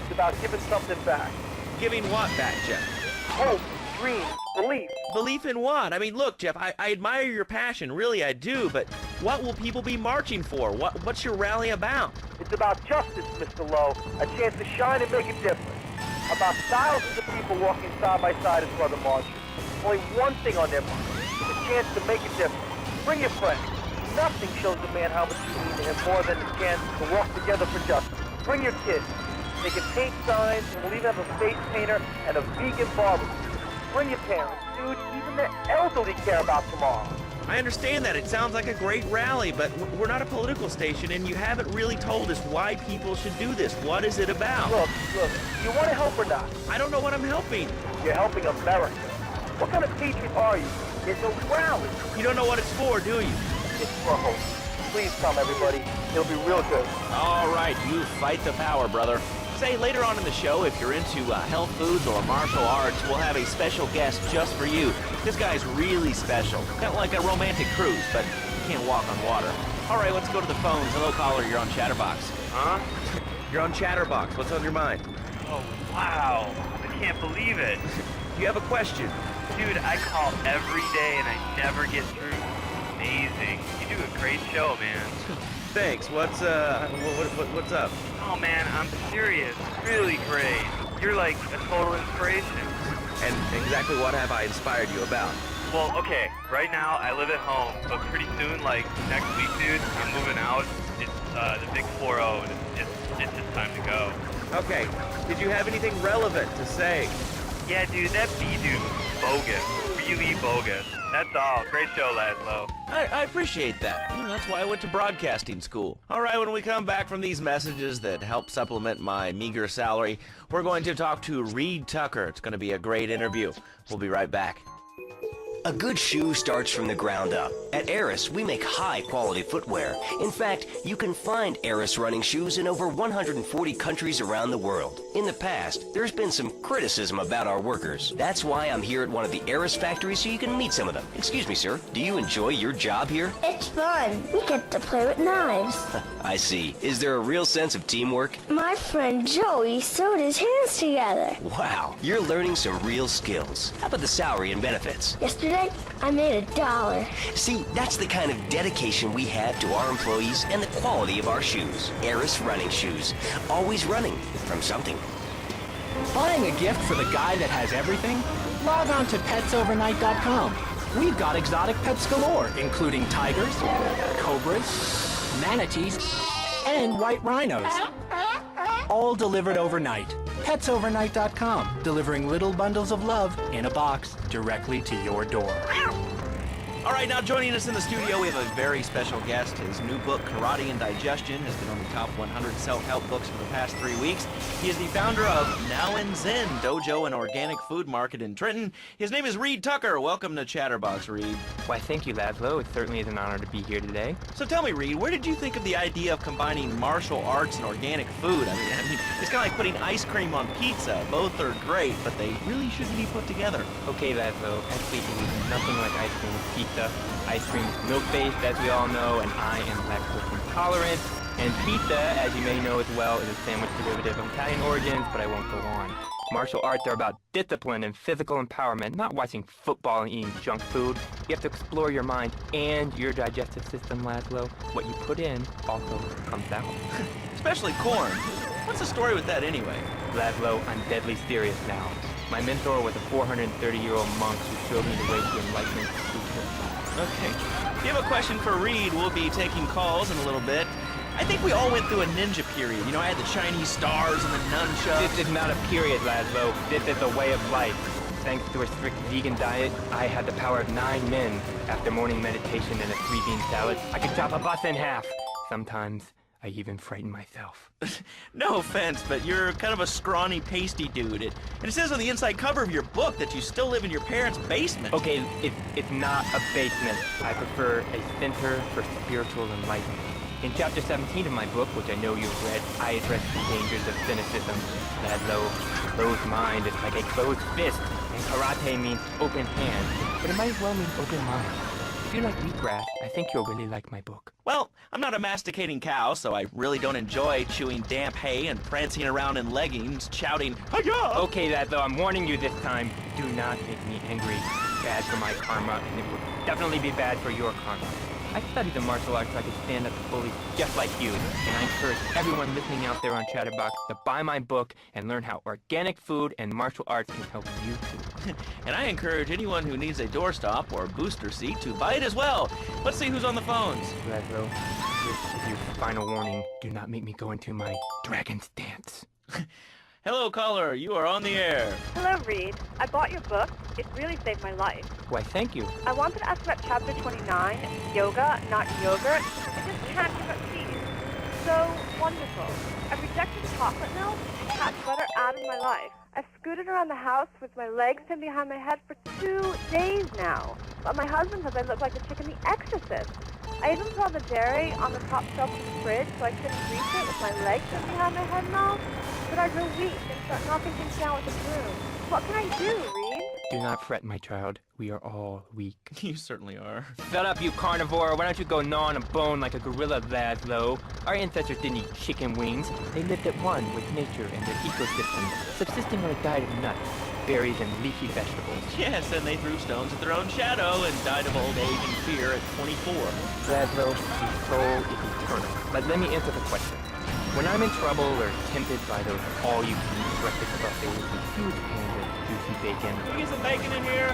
It's about giving something back. Giving what back, Jeff? Hope, dreams, belief. Belief in what? I mean, look, Jeff, I admire your passion. Really, I do. But what will people be marching for? What's your rally about? It's about justice, Mr. Lowe. A chance to shine and make a difference. About thousands of people walking side by side as brother marches. Only one thing on their mind. A chance to make a difference. Bring your friends. Nothing shows a man how much you mean to him more than a chance to walk together for justice. Bring your kids. They can paint signs, and we'll even have a face painter and a vegan barbecue. Bring your parents. Dude, even the elderly care about tomorrow. I understand that. It sounds like a great rally, but we're not a political station, and you haven't really told us why people should do this. What is it about? Look, you want to help or not? I don't know what I'm helping. You're helping America. What kind of patriot are you? There's no rally. You don't know what it's for, do you? It's for hope. Please come, everybody. It'll be real good. All right, you fight the power, brother. Say, later on in the show, if you're into health foods or martial arts, we'll have a special guest just for you. This guy's really special. Kind of like a romantic cruise, but you can't walk on water. All right, let's go to the phones. Hello, caller. You're on Chatterbox. Huh? You're on Chatterbox. What's on your mind? Oh, wow. I can't believe it. Do you have a question? Dude, I call every day and I never get through. Amazing. You do a great show, man. Thanks. What's up? Oh, man, I'm serious. Really great. You're like a total inspiration. And exactly what have I inspired you about? Well, okay, right now I live at home, but pretty soon, like next week, dude, I'm moving out. It's the big 4-0, and it's just time to go. Okay, did you have anything relevant to say? Yeah, dude, that B-dude was bogus. Really bogus. That's all. Great show, Laszlo. I appreciate that. That's why I went to broadcasting school. All right, when we come back from these messages that help supplement my meager salary, we're going to talk to Reed Tucker. It's going to be a great interview. We'll be right back. A good shoe starts from the ground up. At Eris, we make high-quality footwear. In fact, you can find Eris running shoes in over 140 countries around the world. In the past, there's been some criticism about our workers. That's why I'm here at one of the Eris factories so you can meet some of them. Excuse me, sir. Do you enjoy your job here? It's fun. We get to play with knives. I see. Is there a real sense of teamwork? My friend Joey sewed his hands together. Wow, you're learning some real skills. How about the salary and benefits? Yesterday, I made $1. See, that's the kind of dedication we have to our employees and the quality of our shoes. Eris running shoes. Always running from something. Buying a gift for the guy that has everything? Log on to petsovernight.com. We've got exotic pets galore, including tigers, cobras, manatees, and white rhinos. All delivered overnight. petsovernight.com, delivering little bundles of love in a box directly to your door. All right, now joining us in the studio, we have a very special guest. His new book, Karate and Digestion, has been on the top 100 self-help books for the past 3 weeks. He is the founder of Now and Zen Dojo and Organic Food Market in Trenton. His name is Reed Tucker. Welcome to Chatterbox, Reed. Why, thank you, Laszlo. It certainly is an honor to be here today. So tell me, Reed, where did you think of the idea of combining martial arts and organic food? I mean, it's kind of like putting ice cream on pizza. Both are great, but they really shouldn't be put together. Okay, Laszlo. Actually, it is nothing like ice cream with pizza. Ice cream is milk-based, as we all know, and I am lactose intolerant. And pizza, as you may know as well, is a sandwich derivative of Italian origins, but I won't go on. Martial arts are about discipline and physical empowerment, not watching football and eating junk food. You have to explore your mind and your digestive system, Laszlo. What you put in also comes out. Especially corn. What's the story with that anyway? Laszlo, I'm deadly serious now. My mentor was a 430-year-old monk who showed me the way to enlightenment. Okay. If you have a question for Reed, we'll be taking calls in a little bit. I think we all went through a ninja period. You know, I had the Chinese stars and the nunchucks. This is not a period, Laszlo. This is a way of life. Thanks to a strict vegan diet, I had the power of 9 men. After morning meditation and a 3-bean salad, I could chop a bus in half. Sometimes I even frighten myself. No offense, but you're kind of a scrawny, pasty dude. And it says on the inside cover of your book that you still live in your parents' basement. Okay, it's not a basement. I prefer a center for spiritual enlightenment. In chapter 17 of my book, which I know you've read, I address the dangers of cynicism. Laszlo, closed mind is like a closed fist, and karate means open hand, but it might as well mean open mind. If you like wheatgrass, I think you'll really like my book. Well, I'm not a masticating cow, so I really don't enjoy chewing damp hay and prancing around in leggings, shouting, "Hi-ya!" Okay, Laszlo, I'm warning you this time. Do not make me angry. Bad for my karma, and it will definitely be bad for your karma. I studied the martial arts so I could stand up to bullies just like you, and I encourage everyone listening out there on Chatterbox to buy my book and learn how organic food and martial arts can help you too. And I encourage anyone who needs a doorstop or booster seat to buy it as well. Let's see who's on the phones. Laszlo, this is your final warning. Do not make me go into my dragon's dance. Hello, caller. You are on the air. Hello, Reed. I bought your book. It really saved my life. Why, thank you. I wanted to ask about chapter 29, yoga, not yogurt. I just can't give up cheese. So wonderful. I've rejected chocolate milk and cat butter out of my life. I've scooted around the house with my legs pinned behind my head for 2 days now. But my husband says I look like the chick in The Exorcist. I even saw the dairy on the top shelf of the fridge so I couldn't reach it with my legs pinned behind my head now. But I grow weak and start knocking things down with a broom. What can I do, Reed? Do not fret, my child. We are all weak. You certainly are. Shut up, you carnivore. Why don't you go gnaw on a bone like a gorilla, Laszlo? Our ancestors didn't eat chicken wings. They lived at one with nature and their ecosystem, subsisting on a diet of nuts, berries, and leafy vegetables. Yes, and they threw stones at their own shadow and died of old age and fear at 24. Laszlo, the soul is eternal. But let me answer the question. When I'm in trouble or tempted by those all-you-can-eat breakfast buffets with huge pans of juicy bacon... Can you get some bacon in here?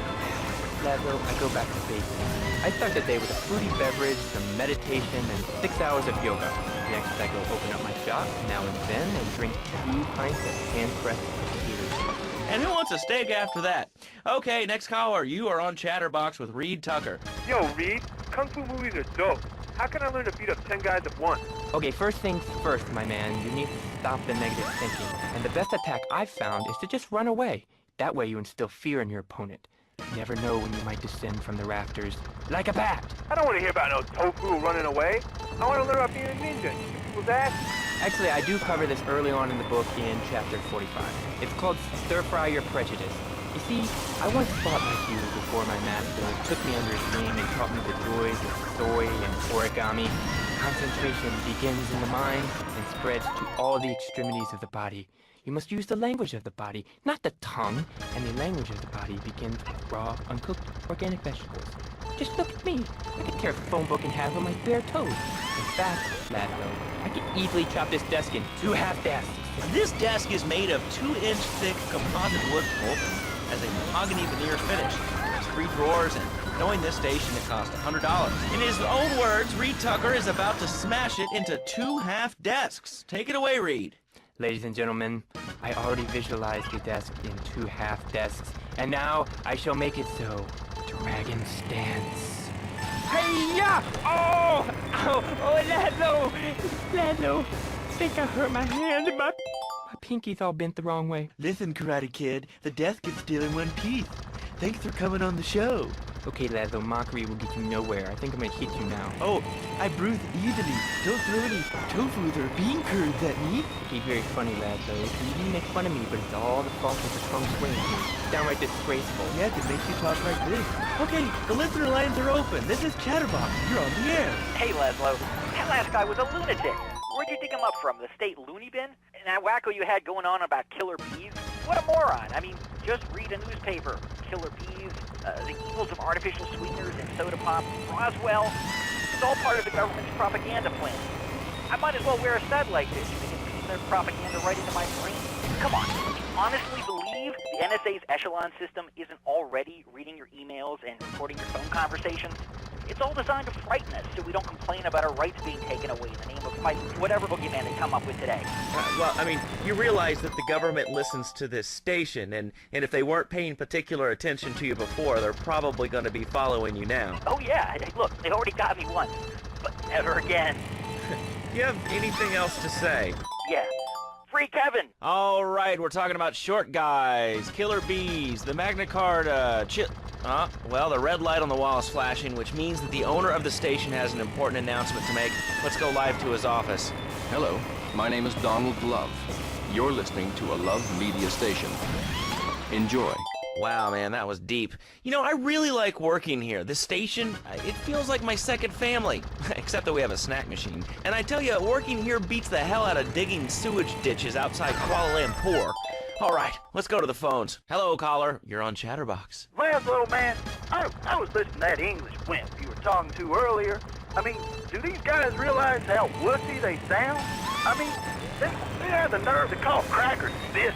Laszlo, I go back to bacon. I start the day with a fruity beverage, some meditation, and 6 hours of yoga. Next, I go open up my shop, now and then, and drink 2 pints of hand-pressed potatoes. And who wants a steak after that? Okay, next caller, you are on Chatterbox with Reed Tucker. Yo, Reed, Kung Fu movies are dope. How can I learn to beat up 10 guys at once? Okay, first things first, my man. You need to stop the negative thinking. And the best attack I've found is to just run away. That way you instill fear in your opponent. You never know when you might descend from the rafters like a bat. I don't want to hear about no tofu running away. I want to learn about being a ninja. Kick people's ass. Actually, I do cover this early on in the book in chapter 45. It's called Stir Fry Your Prejudice. You see, I once fought like you before my master took me under his wing and taught me the joys of soy and origami. Concentration begins in the mind and spreads to all the extremities of the body. You must use the language of the body, not the tongue, and the language of the body begins with raw, uncooked, organic vegetables. Just look at me. I could tear a phone book in half with my bare toes. In fact, Laszlo, I could easily chop this desk in 2 half desks. This desk is made of 2-inch thick composite wood pulp and has a mahogany veneer finish. There's 3 drawers, and knowing this station, it cost $100. In his own words, Reed Tucker is about to smash it into 2 half desks. Take it away, Reed. Ladies and gentlemen, I already visualized the desk in 2 half desks, and now I shall make it so. Dragon stance. Hey-ya! Oh! Oh! Oh, Laszlo! Laszlo! I think I hurt my hand and my pinky's all bent the wrong way. Listen, Karate Kid, the desk is still in one piece. Thanks for coming on the show. Okay, Laszlo, mockery will get you nowhere. I think I'm gonna hit you now. Oh, I breathe easily. Don't throw any tofu or bean curds at me. Okay, very funny, Laszlo. You make fun of me, but it's all the fault of the Kung Swing. It's downright disgraceful. Yeah, it makes you talk like this. Okay, the listener lines are open. This is Chatterbox. You're on the air. Hey, Laszlo. That last guy was a lunatic. Where'd you dig him up from? The state loony bin? And that wacko you had going on about killer bees? What a moron. I mean, just read a newspaper. Killer bees, the evils of artificial sweeteners and soda pop, Roswell. It's all part of the government's propaganda plan. I might as well wear a stud like this. They can beam their propaganda right into my brain. Come on, you honestly believe the NSA's echelon system isn't already reading your emails and recording your phone conversations? It's all designed to frighten us so we don't complain about our rights being taken away in the name of fighting whatever boogeyman they come up with today. Well, I mean, you realize that the government listens to this station, and if they weren't paying particular attention to you before, they're probably going to be following you now. Oh yeah, look, they already got me once, but never again. Do you have anything else to say? Yeah. Free Kevin! All right, we're talking about short guys, killer bees, the Magna Carta, well, the red light on the wall is flashing, which means that the owner of the station has an important announcement to make. Let's go live to his office. Hello, my name is Donald Love. You're listening to a Love Media station. Enjoy. Wow, man, that was deep. You know, I really like working here. This station, it feels like my second family. Except that we have a snack machine. And I tell you, working here beats the hell out of digging sewage ditches outside Kuala Lumpur. All right, let's go to the phones. Hello, caller. You're on Chatterbox. Laszlo, man, I was listening to that English wimp you were talking to earlier. I mean, do these guys realize how wussy they sound? I mean, they have the nerve to call crackers biscuits,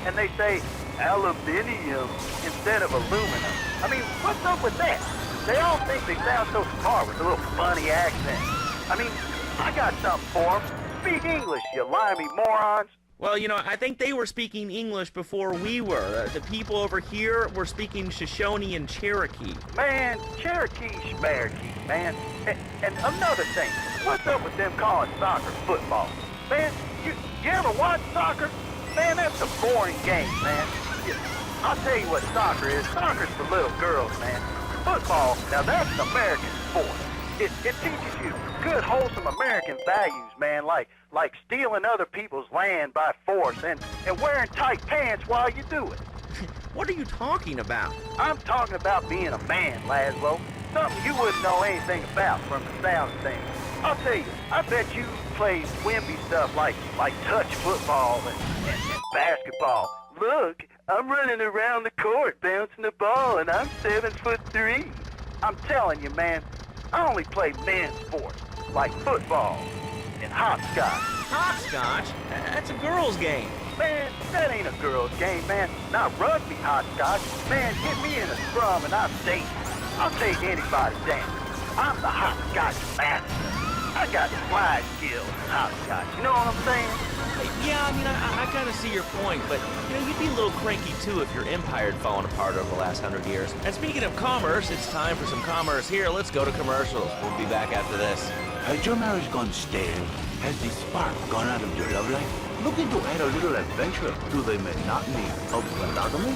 and they say aluminium instead of aluminum. I mean, what's up with that? They all think they sound so smart with a little funny accent. I mean, I got something for them. Speak English, you limey morons. Well, you know, I think they were speaking English before we were. The people over here were speaking Shoshone and Cherokee. Man, Cherokee schmarokee, man. And another thing, what's up with them calling soccer football? Man, you ever watch soccer? Man, that's a boring game, man. I'll tell you what soccer is. Soccer's for little girls, man. Football, now that's an American sport. It teaches you good, wholesome American values, man, like stealing other people's land by force and wearing tight pants while you do it. What are you talking about? I'm talking about being a man, Laszlo. Something you wouldn't know anything about from the sound of things. I'll tell you, I bet you play wimpy stuff like touch football and basketball. Look, I'm running around the court bouncing the ball, and I'm 7'3". I'm telling you, man, I only play men's sports, like football and hopscotch. Hopscotch? That's a girl's game. Man, that ain't a girl's game, man. Not rugby hopscotch. Man, get me in a scrum and I'll take it. I'll take anybody down. I'm the hopscotch master. I got slide skills in hopscotch. You know what I'm saying? Yeah, I mean, I kind of see your point, but, you know, you'd be a little cranky, too, if your empire had fallen apart over the last 100 years. And speaking of commerce, it's time for some commerce here. Let's go to commercials. We'll be back after this. Has your marriage gone stale? Has the spark gone out of your love life? Looking to add a little adventure to the monotony of monogamy?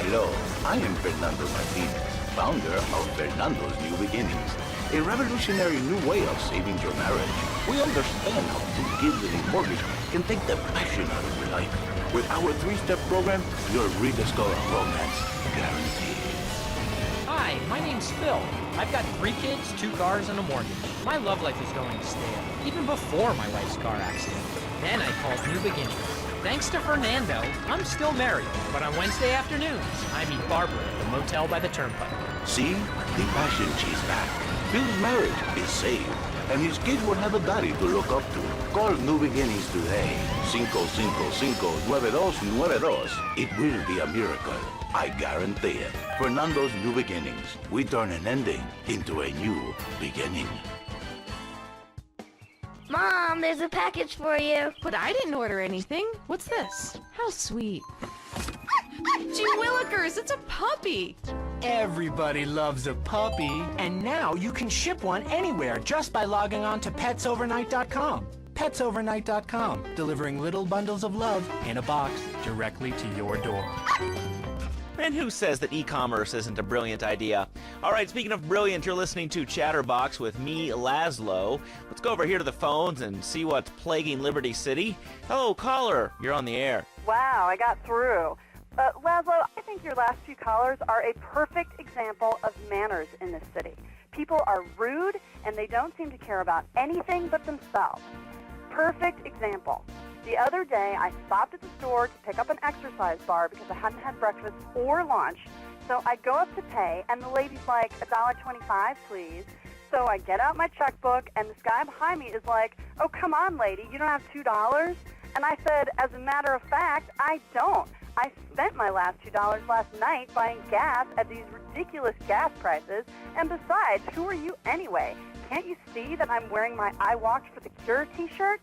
Hello, I am Fernando Martinez, founder of Fernando's New Beginnings, a revolutionary new way of saving your marriage. We understand how to give a mortgage can take the passion out of your life. With our 3-step program, you'll rediscover romance guaranteed. Hi, my name's Phil. I've got 3 kids, 2 cars, and a mortgage. My love life is going stale, even before my wife's car accident. Then I called New Beginnings. Thanks to Fernando, I'm still married, but on Wednesday afternoons, I meet Barbara at the motel by the turnpike. See? The passion she's back. Phil's marriage is saved, and his kids will have a daddy to look up to. Call New Beginnings today. 555-9292. It will be a miracle. I guarantee it. Fernando's New Beginnings. We turn an ending into a new beginning. Mom, there's a package for you. But I didn't order anything. What's this? How sweet. Gee willikers, it's a puppy. Everybody loves a puppy. And now you can ship one anywhere just by logging on to petsovernight.com. Petsovernight.com, delivering little bundles of love in a box directly to your door. And who says that e-commerce isn't a brilliant idea? All right, speaking of brilliant, you're listening to Chatterbox with me, Laszlo. Let's go over here to the phones and see what's plaguing Liberty City. Hello, caller. You're on the air. Wow, I got through. Laszlo, I think your last 2 callers are a perfect example of manners in this city. People are rude, and they don't seem to care about anything but themselves. Perfect example. The other day, I stopped at the store to pick up an exercise bar because I hadn't had breakfast or lunch. So I go up to pay, and the lady's like, $1.25, please. So I get out my checkbook, and this guy behind me is like, oh, come on, lady, you don't have $2? And I said, as a matter of fact, I don't. I spent my last $2 last night buying gas at these ridiculous gas prices. And besides, who are you anyway? Can't you see that I'm wearing my I Walked for the Cure t-shirt?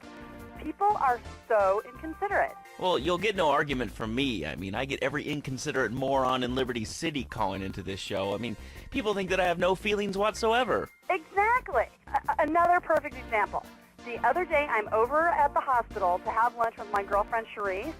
People are so inconsiderate. Well, you'll get no argument from me. I mean, I get every inconsiderate moron in Liberty City calling into this show. I mean, people think that I have no feelings whatsoever. Exactly. Another perfect example. The other day, I'm over at the hospital to have lunch with my girlfriend, Cherise,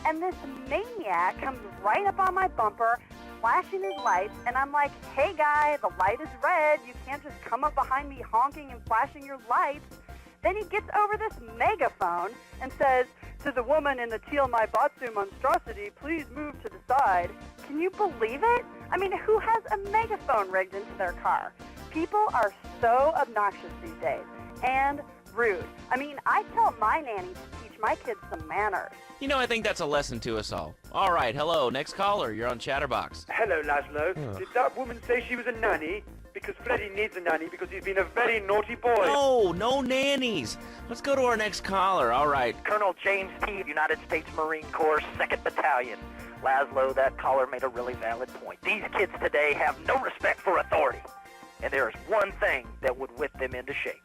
and this maniac comes right up on my bumper, flashing his lights, and I'm like, hey, guy, the light is red. You can't just come up behind me honking and flashing your lights. Then he gets over this megaphone and says, to the woman in the teal my batsu monstrosity, please move to the side. Can you believe it? I mean, who has a megaphone rigged into their car? People are so obnoxious these days and rude. I mean, I tell my nanny to teach my kids some manners. You know, I think that's a lesson to us all. All right, hello, next caller. You're on Chatterbox. Hello, Laszlo. Did that woman say she was a nanny? Because Freddie needs a nanny because he's been a very naughty boy. No nannies. Let's go to our next caller. All right. Colonel James T., United States Marine Corps, 2nd Battalion. Laszlo, that caller made a really valid point. These kids today have no respect for authority. And there is one thing that would whip them into shape.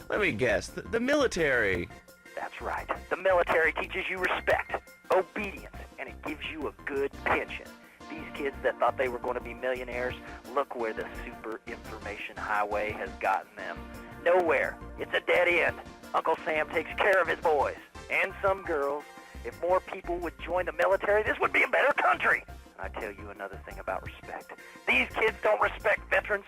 Let me guess. The military. That's right. The military teaches you respect, obedience, and it gives you a good pension. These kids that thought they were going to be millionaires, look where the super information highway has gotten them. Nowhere. It's a dead end. Uncle Sam takes care of his boys and some girls. If more people would join the military, this would be a better country. And I tell you another thing about respect. These kids don't respect veterans.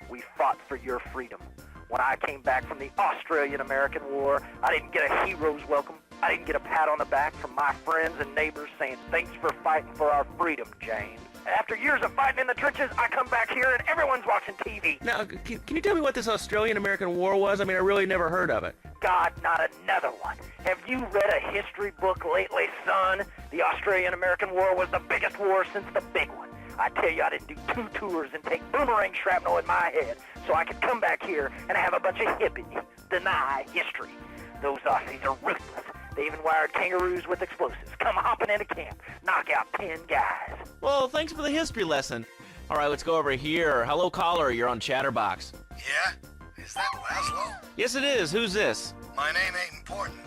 We fought for your freedom. When I came back from the Australian-American War, I didn't get a hero's welcome. I didn't get a pat on the back from my friends and neighbors saying, thanks for fighting for our freedom, James. After years of fighting in the trenches, I come back here and everyone's watching TV. Now, can you tell me what this Australian-American War was? I mean, I really never heard of it. God, not another one. Have you read a history book lately, son? The Australian-American War was the biggest war since the big one. I tell you, I didn't do 2 tours and take boomerang shrapnel in my head so I could come back here and have a bunch of hippies deny history. Those Aussies are ruthless. They even wired kangaroos with explosives. Come hopping into camp, knock out 10 guys. Well, thanks for the history lesson. All right, let's go over here. Hello, caller. You're on Chatterbox. Yeah? Is that Laszlo? Yes, it is. Who's this? My name ain't important.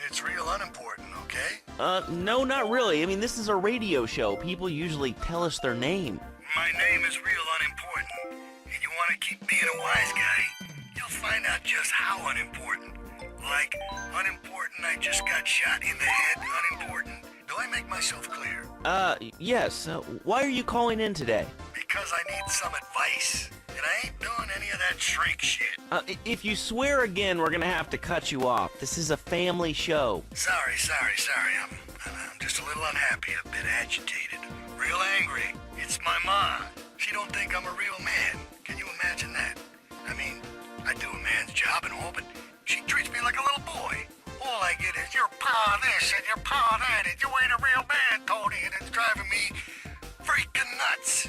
It's real unimportant, okay? No, not really. I mean, this is a radio show. People usually tell us their name. My name is real unimportant. And you want to keep being a wise guy? You'll find out just how unimportant. Like, unimportant, I just got shot in the head, unimportant. Do I make myself clear? Yes. Why are you calling in today? Because I need some advice. And I ain't doing any of that shrink shit. If you swear again, we're gonna have to cut you off. This is a family show. Sorry. I'm just a little unhappy, a bit agitated. Real angry. It's my ma. She don't think I'm a real man. Can you imagine that? I mean, I do a man's job and all, but she treats me like a little boy. All I get is, your pa this and your pa that, and you ain't a real man, Tony, and it's driving me freaking nuts.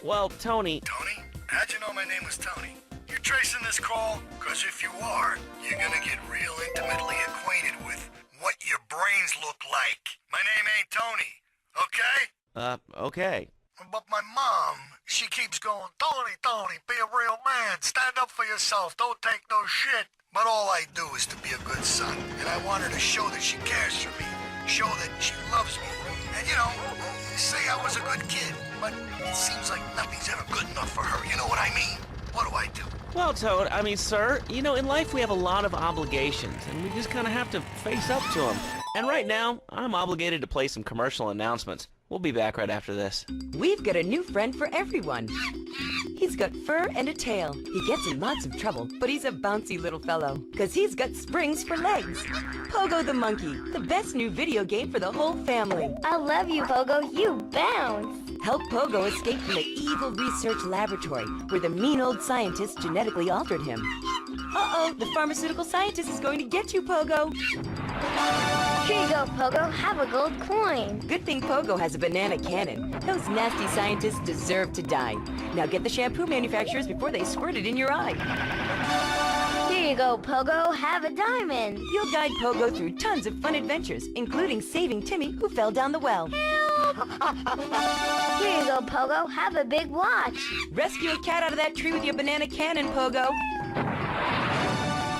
Well, Tony... Tony? How'd you know my name was Tony? You tracing this call? Because if you are, you're gonna get real intimately acquainted with what your brains look like. My name ain't Tony, okay? Okay. But my mom, she keeps going, Tony, be a real man. Stand up for yourself. Don't take no shit. But all I do is to be a good son. And I want her to show that she cares for me. Show that she loves me. And, you know, say I was a good kid. But it seems like nothing's ever good enough for her. You know what I mean? What do I do? Well, Toad, I mean, sir, you know, in life we have a lot of obligations, and we just kind of have to face up to them. And right now, I'm obligated to play some commercial announcements. We'll be back right after this. We've got a new friend for everyone. He's got fur and a tail. He gets in lots of trouble, but he's a bouncy little fellow, 'cause he's got springs for legs. Pogo the Monkey, the best new video game for the whole family. I love you, Pogo. You bounce. Help Pogo escape from the evil research laboratory where the mean old scientist genetically altered him. Uh-oh, the pharmaceutical scientist is going to get you, Pogo. Here you go, Pogo. Have a gold coin. Good thing Pogo has a banana cannon. Those nasty scientists deserve to die. Now get the shampoo manufacturers before they squirt it in your eye. Here you go, Pogo. Have a diamond. You'll guide Pogo through tons of fun adventures, including saving Timmy, who fell down the well. Help! Here you go, Pogo. Have a big watch. Rescue a cat out of that tree with your banana cannon, Pogo.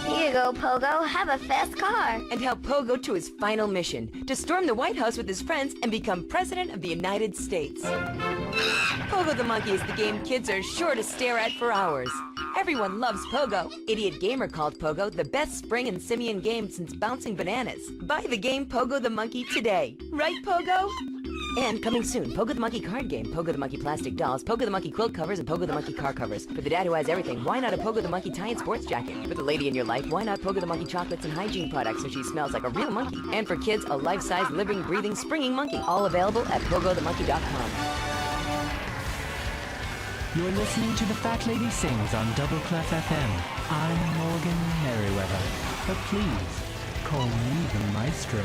Here you go, Pogo. Have a fast car. And help Pogo to his final mission, to storm the White House with his friends and become President of the United States. Pogo the Monkey is the game kids are sure to stare at for hours. Everyone loves Pogo. Idiot Gamer called Pogo the best spring and simian game since bouncing bananas. Buy the game Pogo the Monkey today. Right, Pogo? And coming soon, Pogo the Monkey card game, Pogo the Monkey plastic dolls, Pogo the Monkey quilt covers, and Pogo the Monkey car covers. For the dad who has everything, why not a Pogo the Monkey tie-in sports jacket? For the lady in your life, why not Pogo the Monkey chocolates and hygiene products so she smells like a real monkey? And for kids, a life-size, living, breathing, springing monkey. All available at PogoTheMonkey.com. You're listening to The Fat Lady Sings on Double Clef FM. I'm Morgan Merriweather, but please, call me the Maestro.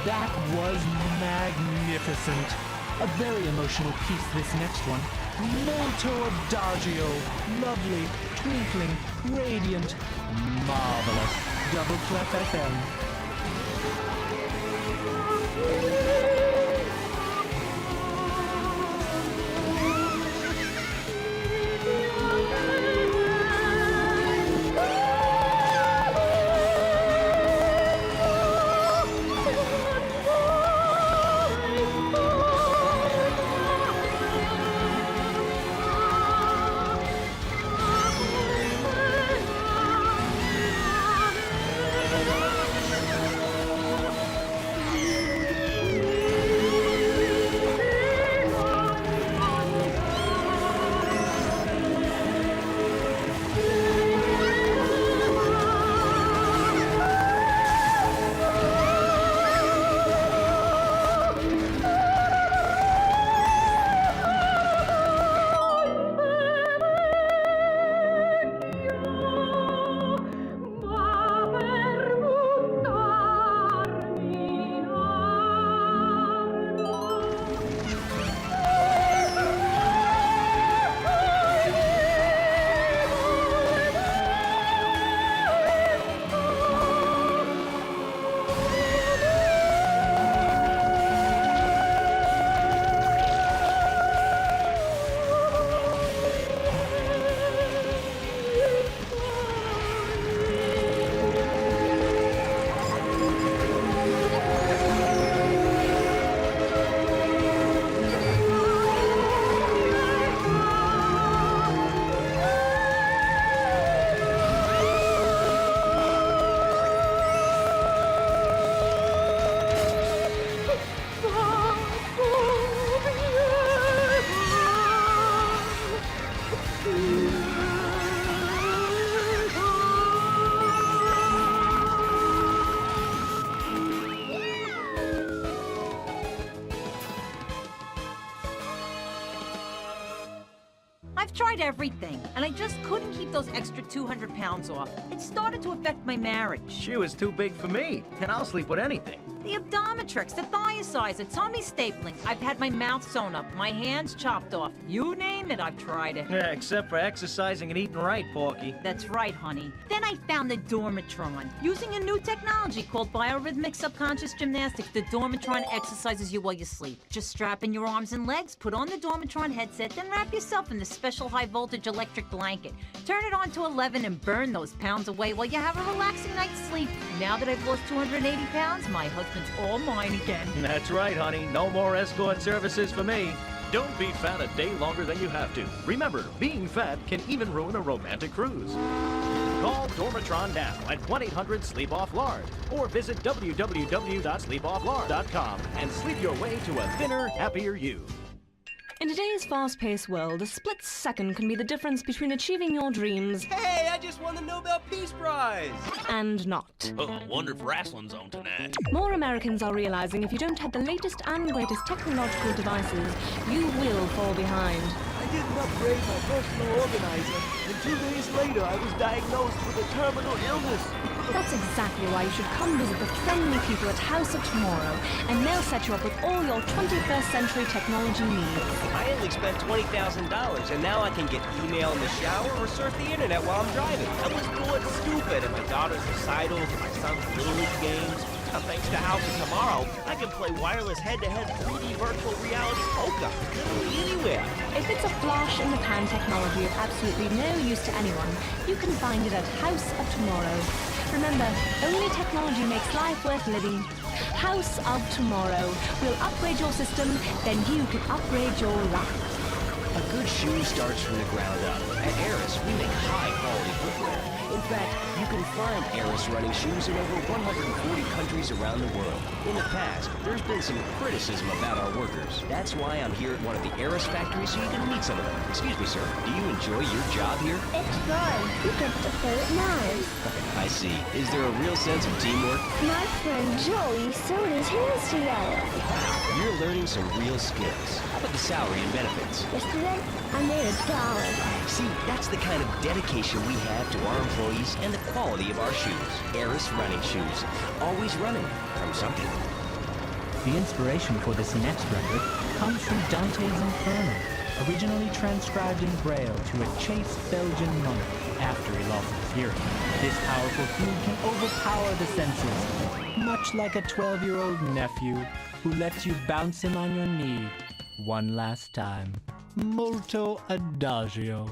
That was magnificent. A very emotional piece, this next one. Molto adagio. Lovely, twinkling, radiant, marvelous. Double Clef FM. I've tried everything, and I just couldn't keep those extra 200 pounds off. It started to affect my marriage. She was too big for me, and I'll sleep with anything. The Abdometrix, the thiazides, the tummy stapling. I've had my mouth sewn up, my hands chopped off. You name it, I've tried it. Yeah, except for exercising and eating right, Porky. That's right, honey. Then I found the Dormatron. Using a new technology called biorhythmic subconscious gymnastics, the Dormatron exercises you while you sleep. Just strap in your arms and legs, put on the Dormatron headset, then wrap yourself in the special high-voltage electric blanket. Turn it on to 11 and burn those pounds away while you have a relaxing night's sleep. Now that I've lost 280 pounds, my husband's all mine again. That's right, honey. No more escort services for me. Don't be fat a day longer than you have to. Remember, being fat can even ruin a romantic cruise. Call Dormatron now at 1-800-SLEEP-OFF-LARD or visit www.sleepofflard.com and sleep your way to a thinner, happier you. In today's fast-paced world, a split second can be the difference between achieving your dreams. Hey, I just won the Nobel Peace Prize! And not. Oh, wonder if wrestling's on tonight. More Americans are realizing if you don't have the latest and greatest technological devices, you will fall behind. I didn't upgrade my personal organizer, and 2 days later I was diagnosed with a terminal illness. That's exactly why you should come visit the friendly people at House of Tomorrow, and they'll set you up with all your 21st century technology needs. I only spent $20,000, and now I can get email in the shower or surf the internet while I'm driving. I was bored stupid at my daughter's recitals and my son's Little League games. Now, thanks to House of Tomorrow, I can play wireless head-to-head 3D virtual reality poker literally anywhere. If it's a flash-in-the-pan technology of absolutely no use to anyone, you can find it at House of Tomorrow. Remember, only technology makes life worth living. House of Tomorrow. We'll upgrade your system, then you can upgrade your life. A good shoe starts from the ground up. At Eris, we make high-quality footwear. In fact, you can find Eris running shoes in over 140 countries around the world. In the past, there's been some criticism about our workers. That's why I'm here at one of the Eris factories so you can meet some of them. Excuse me, sir. Do you enjoy your job here? It's fun. You get to play with knives. I see. Is there a real sense of teamwork? My friend Joey sewed his hands together. You're learning some real skills. How about the salary and benefits? Yesterday, I made $1. See, that's the kind of dedication we have to our employees and the quality of our shoes. Eris running shoes. Always running from something. The inspiration for this next record comes from Dante's Inferno, originally transcribed in Braille to a chaste Belgian monk after he lost his hearing. This powerful fugue can overpower the senses, much like a 12-year-old nephew who lets you bounce him on your knee one last time. Molto adagio.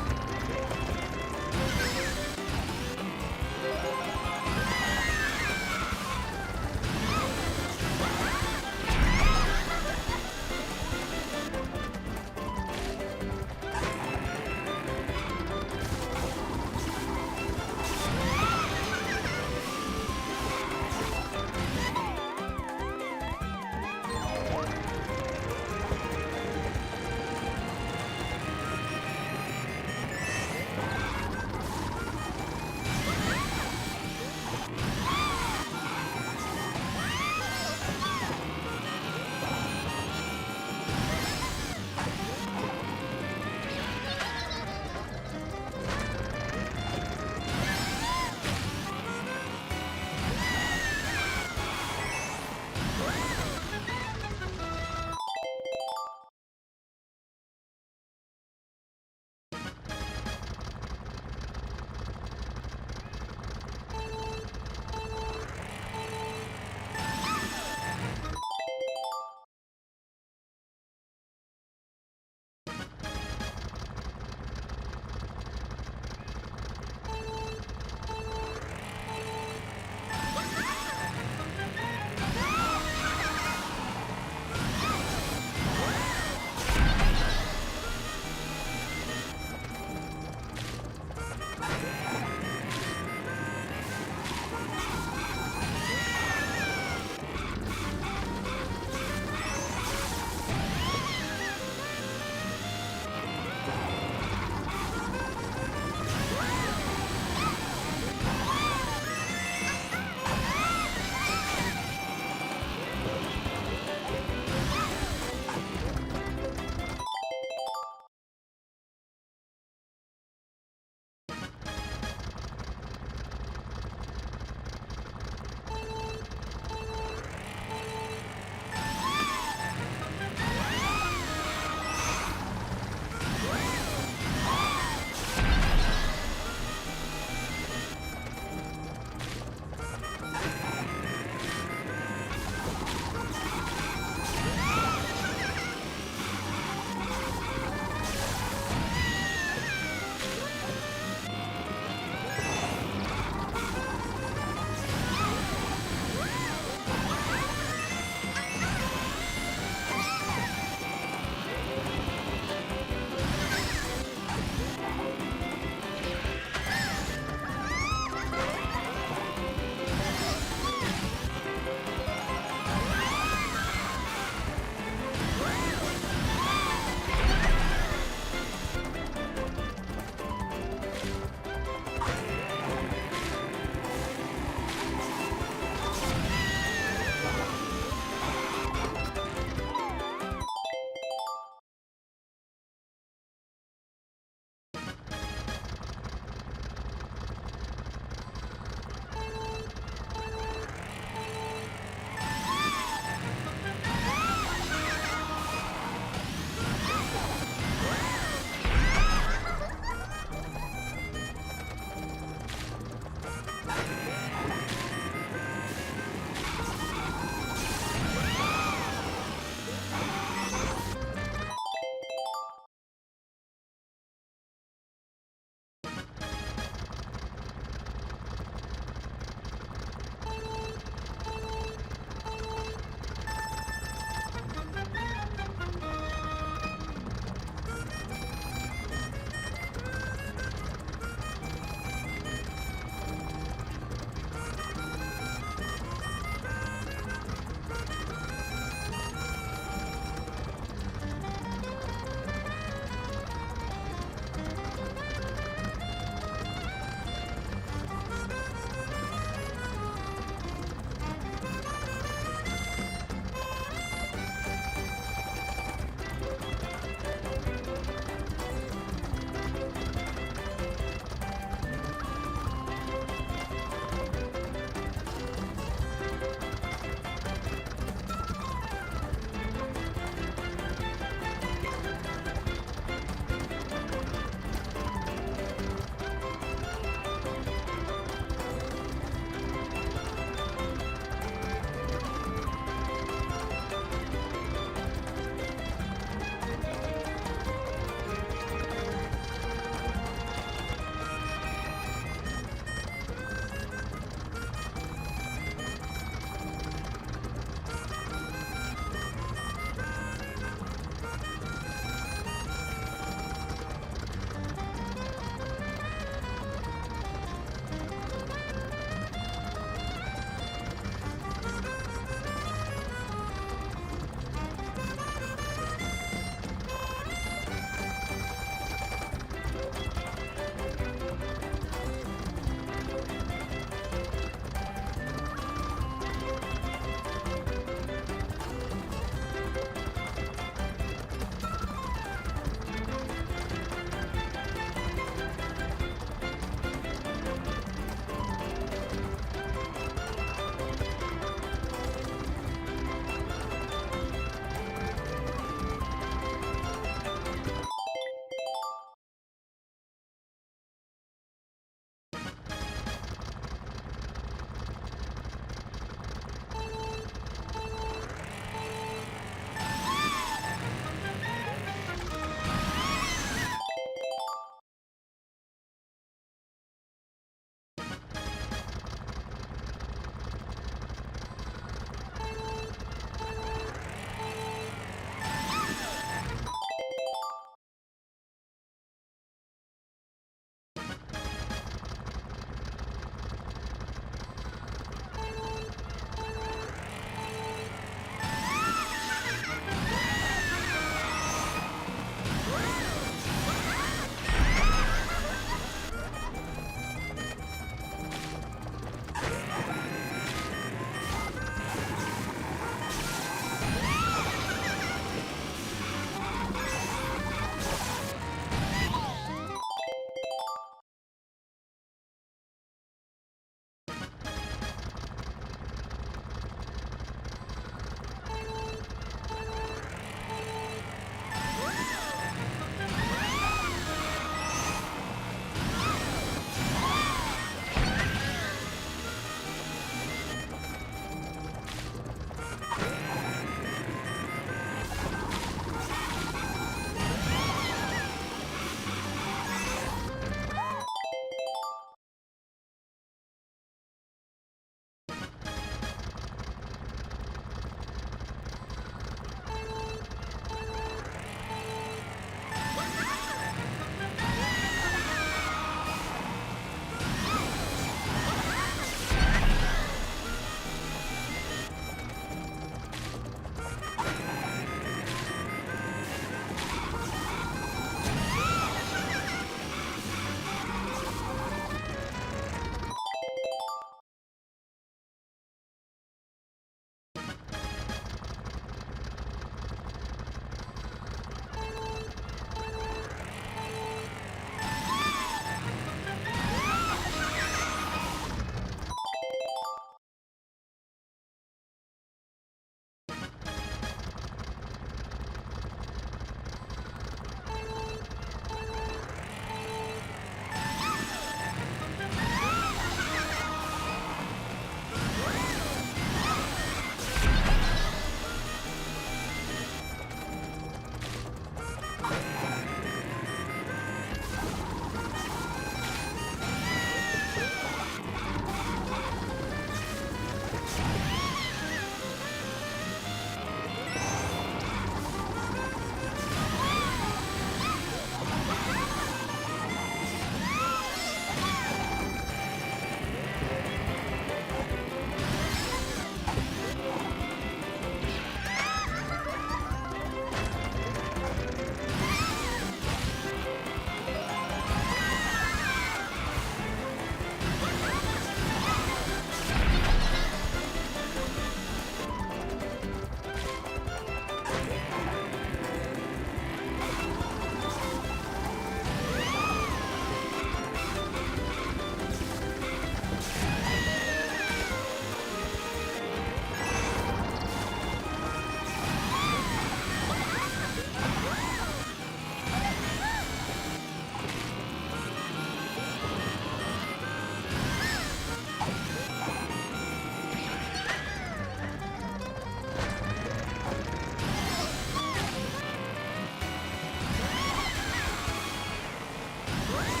Bye.